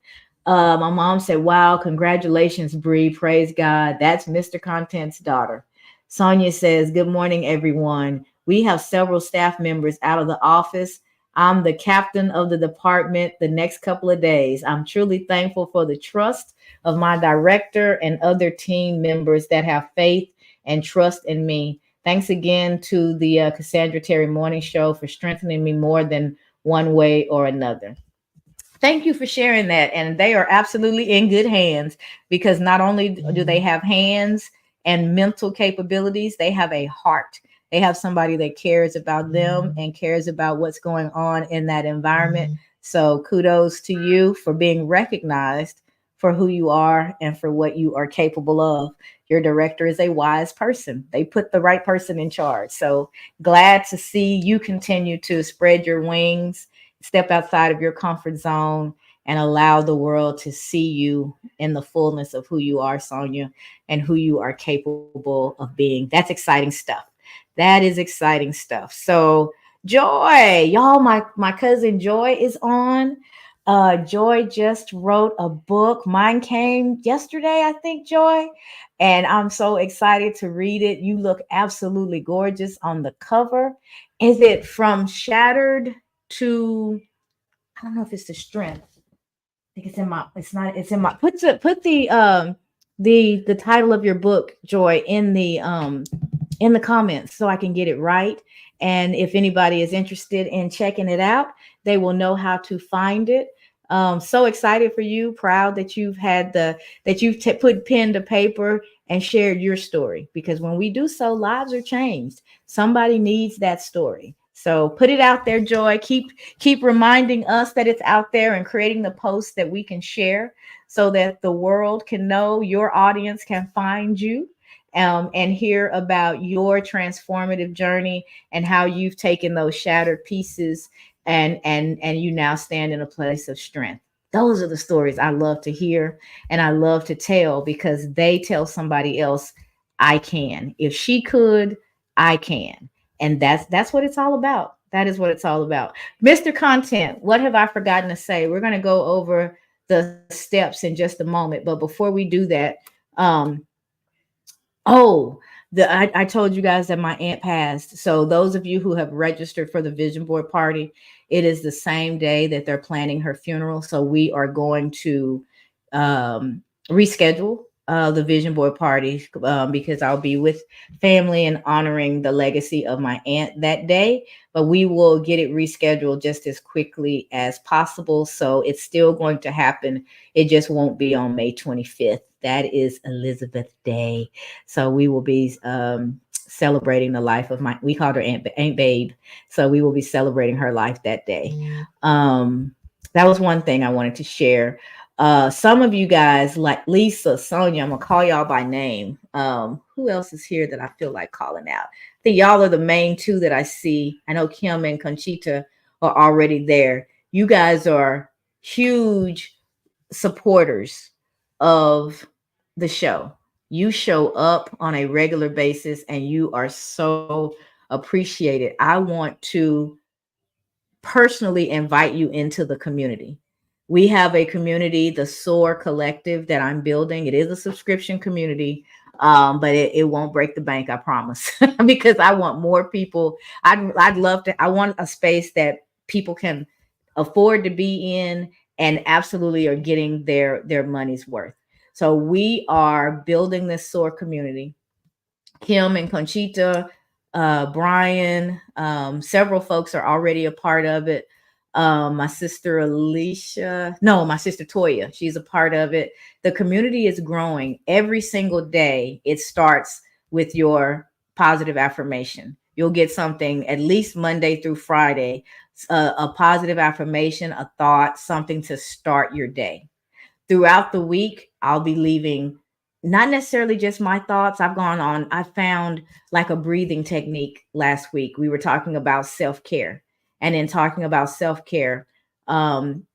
My mom said, "Wow, congratulations, Bree. Praise God. That's Mr. Content's daughter." Sonia says, "Good morning, everyone. We have several staff members out of the office. I'm the captain of the department the next couple of days. I'm truly thankful for the trust of my director and other team members that have faith and trust in me. Thanks again to the Cassandra Terry Morning Show for strengthening me more than one way or another." Thank you for sharing that. And they are absolutely in good hands because not only do they have hands and mental capabilities, they have a heart. They have somebody that cares about them and cares about what's going on in that environment. So kudos to you for being recognized for who you are and for what you are capable of. Your director is a wise person. They put the right person in charge. So glad to see you continue to spread your wings, step outside of your comfort zone, and allow the world to see you in the fullness of who you are, Sonia, and who you are capable of being. That's exciting stuff. That is exciting stuff. So, Joy, y'all, my cousin Joy is on. Joy just wrote a book. Mine came yesterday, I think, Joy. And I'm so excited to read it. You look absolutely gorgeous on the cover. Is it from shattered to, I don't know if it's the strength. I think it's in my, it's not, it's in my, put the title of your book, Joy, in the comments so I can get it right. And if anybody is interested in checking it out, they will know how to find it. So excited for you, proud that you've put pen to paper and shared your story, because when we do so, lives are changed. Somebody needs that story. So put it out there, Joy. Keep reminding us that it's out there and creating the posts that we can share so that the world can know, your audience can find you, and hear about your transformative journey and how you've taken those shattered pieces and you now stand in a place of strength. Those are the stories I love to hear and I love to tell, because they tell somebody else, I can. If she could, I can. And that's what it's all about. That is what it's all about. Mr. Content, what have I forgotten to say? We're going to go over the steps in just a moment, but before we do that, um, oh, I told you guys that my aunt passed. So those of you who have registered for the vision board party, it is the same day that they're planning her funeral. So we are going to reschedule the vision board party, because I'll be with family and honoring the legacy of my aunt that day. But we will get it rescheduled just as quickly as possible. So it's still going to happen. It just won't be on May 25th. That is Elizabeth Day. So we will be celebrating the life of my, we called her Aunt Babe. So we will be celebrating her life that day. That was one thing I wanted to share. Some of you guys, like Lisa, Sonia, I'm gonna call y'all by name. Who else is here that I feel like calling out? I think y'all are the main two that I see. I know Kim and Conchita are already there. You guys are huge supporters of the show. You show up on a regular basis and you are so appreciated. I want to personally invite you into the community. We have a community, the SOAR Collective, that I'm building. It is a subscription community, but it won't break the bank, I promise, because I want more people. I'd love to. I want a space that people can afford to be in and absolutely are getting their money's worth. So we are building this SOAR community. Kim and Conchita, Brian, several folks are already a part of it. My sister Alicia, no, my sister Toya, she's a part of it. The community is growing every single day. It starts with your positive affirmation. You'll get something at least Monday through Friday, a positive affirmation, a thought, something to start your day. Throughout the week, I'll be leaving not necessarily just my thoughts. I found like a breathing technique last week. We were talking about self care. And in talking about self care, um,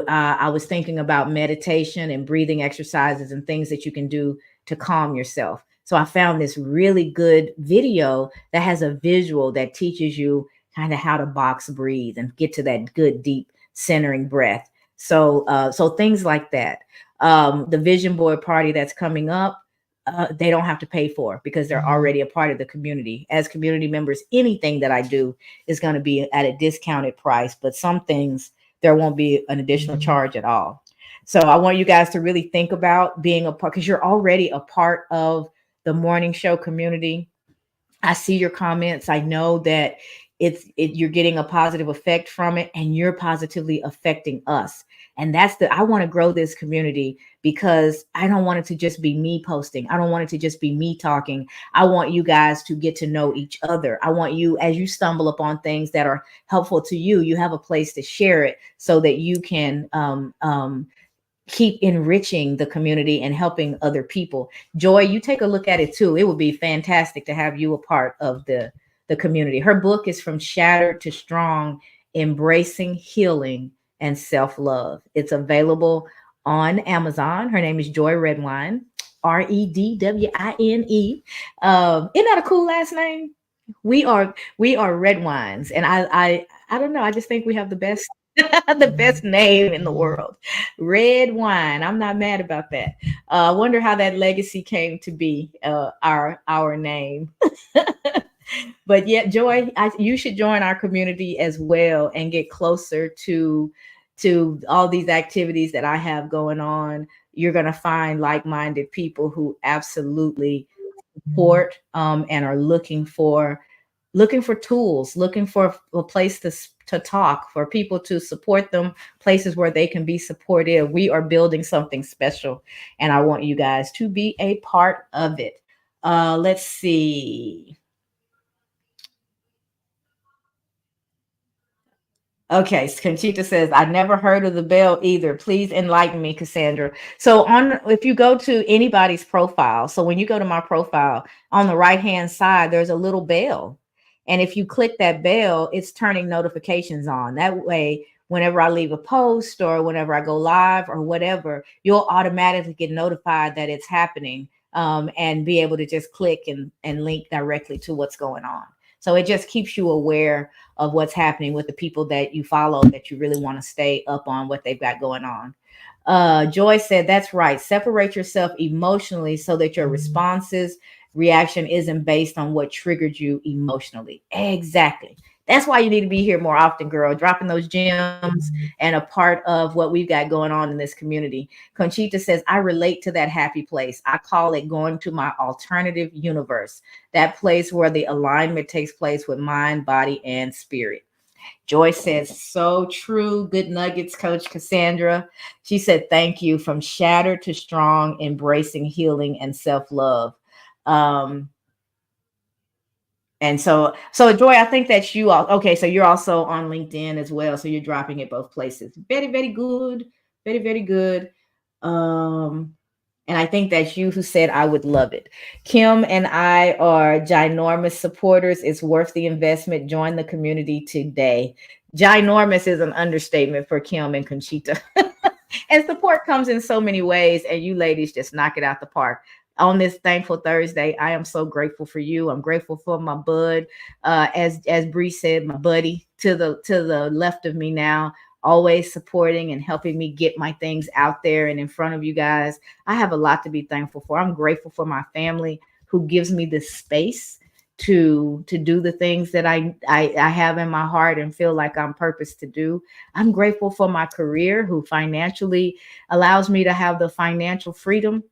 I was thinking about meditation and breathing exercises and things that you can do to calm yourself. So I found this really good video that has a visual that teaches you kind of how to box breathe and get to that good deep centering breath. So things like that. The vision board party that's coming up, they don't have to pay for because they're already a part of the community. As community members, anything that I do is going to be at a discounted price, but some things there won't be an additional charge at all. So I want you guys to really think about being a part because you're already a part of the morning show community. I see your comments. I know that you're getting a positive effect from it and you're positively affecting us. And I want to grow this community because I don't want it to just be me posting. I don't want it to just be me talking. I want you guys to get to know each other. I want you, as you stumble upon things that are helpful to you, you have a place to share it so that you can keep enriching the community and helping other people. Joy, you take a look at it too. It would be fantastic to have you a part of the community. Her book is From Shattered to Strong: Embracing Healing and Self-Love. It's available on Amazon. Her name is Joy Redwine, Redwine. Isn't that a cool last name? We are red wines, and I don't know. I just think we have the best the best name in the world. Red wine. I'm not mad about that. I wonder how that legacy came to be our name. But yeah, Joy, you should join our community as well and get closer to all these activities that I have going on. You're going to find like-minded people who absolutely support and are looking for tools, looking for a place to talk, for people to support them, places where they can be supportive. We are building something special, and I want you guys to be a part of it. Let's see. Okay, Conchita says, I never heard of the bell either. Please enlighten me, Cassandra. So if you go to anybody's profile, so when you go to my profile, on the right-hand side, there's a little bell. And if you click that bell, it's turning notifications on. That way, whenever I leave a post or whenever I go live or whatever, you'll automatically get notified that it's happening, and be able to just click and link directly to what's going on. So it just keeps you aware of what's happening with the people that you follow that you really want to stay up on what they've got going on. Joy said, that's right. Separate yourself emotionally so that your reaction isn't based on what triggered you emotionally. Exactly. That's why you need to be here more often, girl, dropping those gems and a part of what we've got going on in this community. Conchita says, I relate to that happy place. I call it going to my alternative universe, that place where the alignment takes place with mind, body, and spirit. Joy says, so true. Good nuggets, Coach Cassandra. She said, thank you. From shattered to strong, embracing healing and self love. Um, and so Joy, I think that you all okay. So you're also on LinkedIn as well. So you're dropping it both places. Very, very good. Very, very good. Um, and I think that's you who said I would love it. Kim and I are ginormous supporters. It's worth the investment. Join the community today. Ginormous is an understatement for Kim and Conchita. And support comes in so many ways, and you ladies just knock it out the park. On this thankful Thursday, I am so grateful for you. I'm grateful for my bud, as Bree said, my buddy to the left of me now, always supporting and helping me get my things out there and in front of you guys. I have a lot to be thankful for. I'm grateful for my family who gives me this space to do the things that I have in my heart and feel like I'm purposed to do. I'm grateful for my career, who financially allows me to have the financial freedom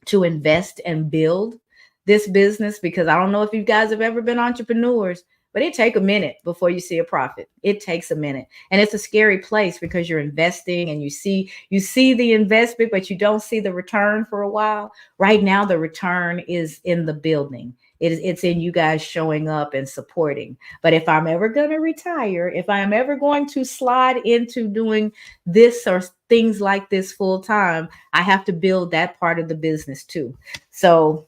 to invest and build this business, because I don't know if you guys have ever been entrepreneurs, but it take a minute before you see a profit. It takes a minute. And it's a scary place because you're investing and you see the investment, but you don't see the return for a while. Right now, the return is in the building. It's in you guys showing up and supporting. But if I'm ever going to retire, if I am ever going to slide into doing this or things like this full time, I have to build that part of the business too. So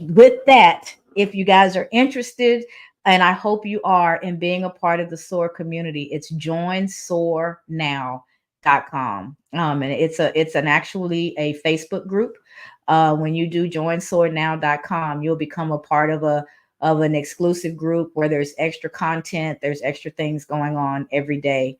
with that, if you guys are interested, and I hope you are, in being a part of the SOAR community, it's joinsoarnow.com. And it's an actually a Facebook group. When you do joinsoarnow.com, you'll become a part of an exclusive group where there's extra content, there's extra things going on every day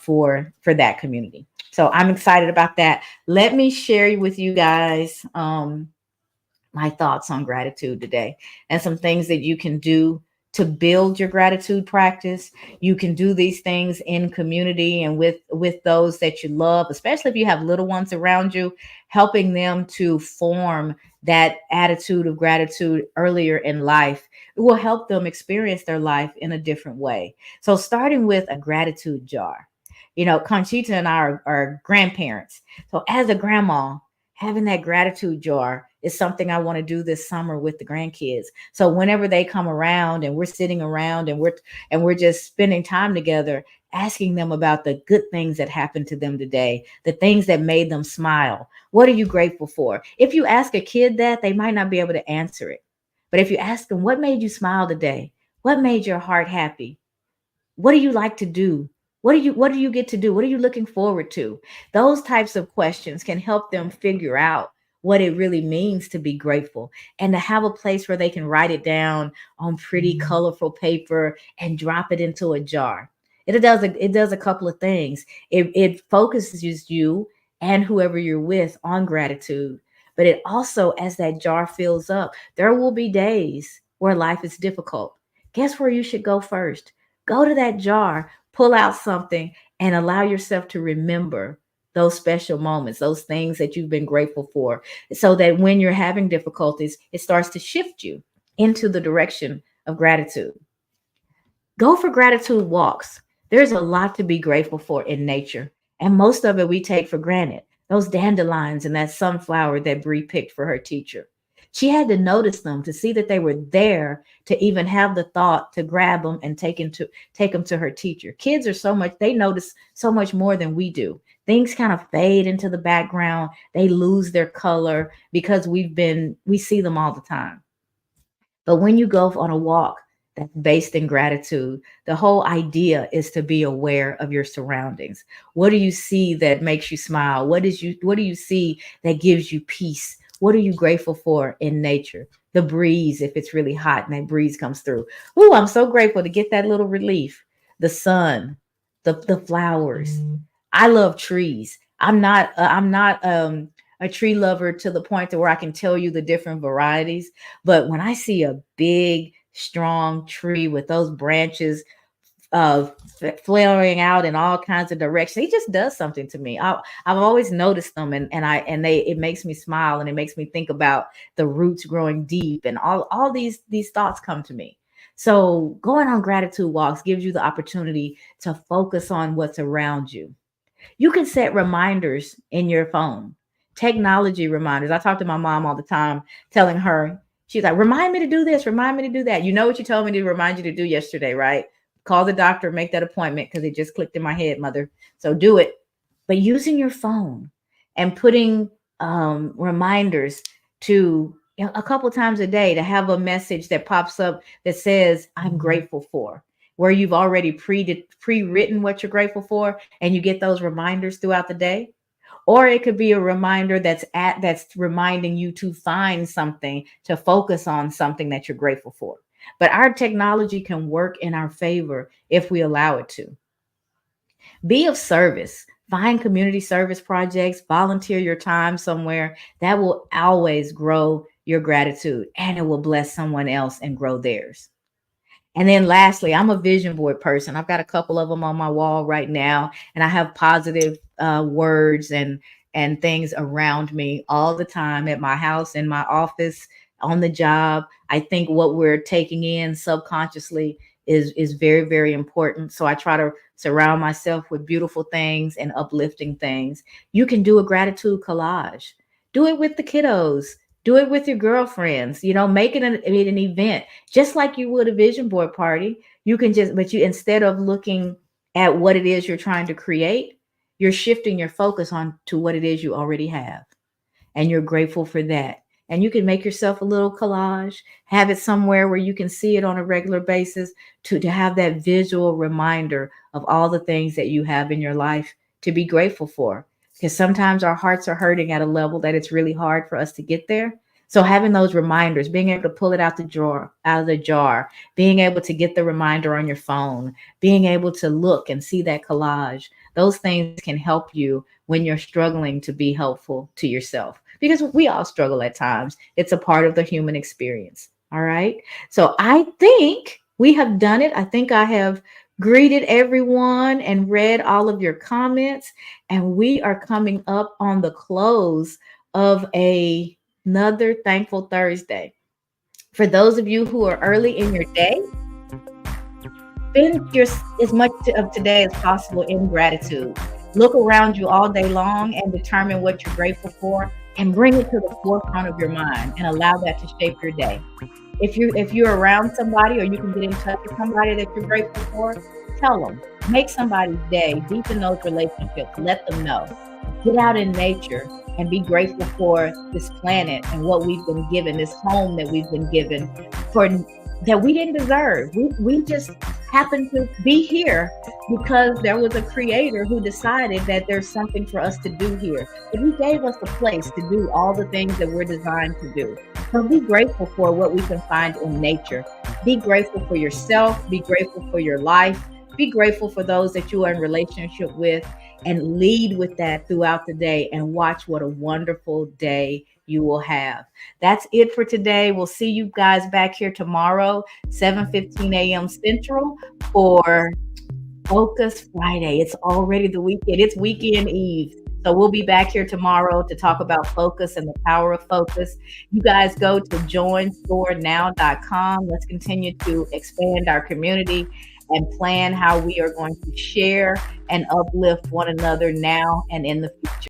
for that community. So I'm excited about that. Let me share with you guys my thoughts on gratitude today and some things that you can do to build your gratitude practice. You can do these things in community and with those that you love, especially if you have little ones around you, helping them to form that attitude of gratitude earlier in life. It will help them experience their life in a different way. So starting with a gratitude jar. Conchita and I are grandparents. So as a grandma, having that gratitude jar is something I want to do this summer with the grandkids. So whenever they come around and we're sitting around and we're just spending time together, asking them about the good things that happened to them today, the things that made them smile. What are you grateful for? If you ask a kid that, they might not be able to answer it. But if you ask them, what made you smile today? What made your heart happy? What do you like to do? What do you get to do? What are you looking forward to? Those types of questions can help them figure out what it really means to be grateful and to have a place where they can write it down on pretty colorful paper and drop it into a jar. It does a couple of things. It focuses you and whoever you're with on gratitude, but it also, as that jar fills up, there will be days where life is difficult. Guess where you should go first? Go to that jar, pull out something, and allow yourself to remember those special moments, those things that you've been grateful for, so that when you're having difficulties, it starts to shift you into the direction of gratitude. Go for gratitude walks. There's a lot to be grateful for in nature, and most of it we take for granted. Those dandelions and that sunflower that Bree picked for her teacher. She had to notice them to see that they were there to even have the thought to grab them and take them to her teacher. Kids are so much, they notice so much more than we do. Things kind of fade into the background. They lose their color because we see them all the time. But when you go on a walk that's based in gratitude, the whole idea is to be aware of your surroundings. What do you see that makes you smile? What do you see that gives you peace? What are you grateful for in nature? The breeze, if it's really hot and that breeze comes through. Ooh, I'm so grateful to get that little relief. The sun, the flowers. I love trees. I'm not a tree lover to the point to where I can tell you the different varieties, but when I see a big, strong tree with those branches flaring out in all kinds of directions, it just does something to me. I've always noticed them, and it makes me smile, and it makes me think about the roots growing deep, and all these thoughts come to me. So going on gratitude walks gives you the opportunity to focus on what's around you. You can set reminders in your phone, technology reminders. I talk to my mom all the time, telling her, she's like, remind me to do this, remind me to do that. You know what you told me to remind you to do yesterday, right? Call the doctor, make that appointment because it just clicked in my head, mother. So do it. But using your phone and putting reminders to, a couple times a day, to have a message that pops up that says, I'm grateful for, where you've already pre-written what you're grateful for, and you get those reminders throughout the day. Or it could be a reminder that's reminding you to find something, to focus on something that you're grateful for. But our technology can work in our favor if we allow it to. Be of service. Find community service projects, volunteer your time somewhere. That will always grow your gratitude, and it will bless someone else and grow theirs. And then lastly, I'm a vision board person. I've got a couple of them on my wall right now, and I have positive words and things around me all the time, at my house, in my office, on the job. I think what we're taking in subconsciously is very, very important. So I try to surround myself with beautiful things and uplifting things. You can do a gratitude collage. Do it with the kiddos. Do it with your girlfriends. Make it an event, just like you would a vision board party. You can just, but you, instead of looking at what it is you're trying to create, you're shifting your focus on to what it is you already have, and you're grateful for that. And you can make yourself a little collage, have it somewhere where you can see it on a regular basis, to have that visual reminder of all the things that you have in your life to be grateful for. because sometimes our hearts are hurting at a level that it's really hard for us to get there. So having those reminders, being able to pull it out the drawer, out of the jar, being able to get the reminder on your phone, being able to look and see that collage, those things can help you when you're struggling to be helpful to yourself. Because we all struggle at times. It's a part of the human experience. All right. So I think we have done it. I think I have greeted everyone and read all of your comments, and we are coming up on the close of another Thankful Thursday. For those of you who are early in your day, spend as much of today as possible in gratitude. Look around you all day long and determine what you're grateful for, and bring it to the forefront of your mind and allow that to shape your day. If you're around somebody, or you can get in touch with somebody that you're grateful for, tell them. Make somebody's day. Deepen those relationships. Let them know. Get out in nature and be grateful for this planet and what we've been given, this home that we've been given, for that we didn't deserve. We just happened to be here because there was a creator who decided that there's something for us to do here. And he gave us a place to do all the things that we're designed to do. So be grateful for what we can find in nature. Be grateful for yourself. Be grateful for your life. Be grateful for those that you are in relationship with, and lead with that throughout the day, and watch what a wonderful day you will have. That's it for today. We'll see you guys back here tomorrow, 7:15 a.m. Central, for Focus Friday. It's already the weekend. It's weekend eve. So we'll be back here tomorrow to talk about focus and the power of focus. You guys go to joinscorenow.com. Let's continue to expand our community and plan how we are going to share and uplift one another now and in the future.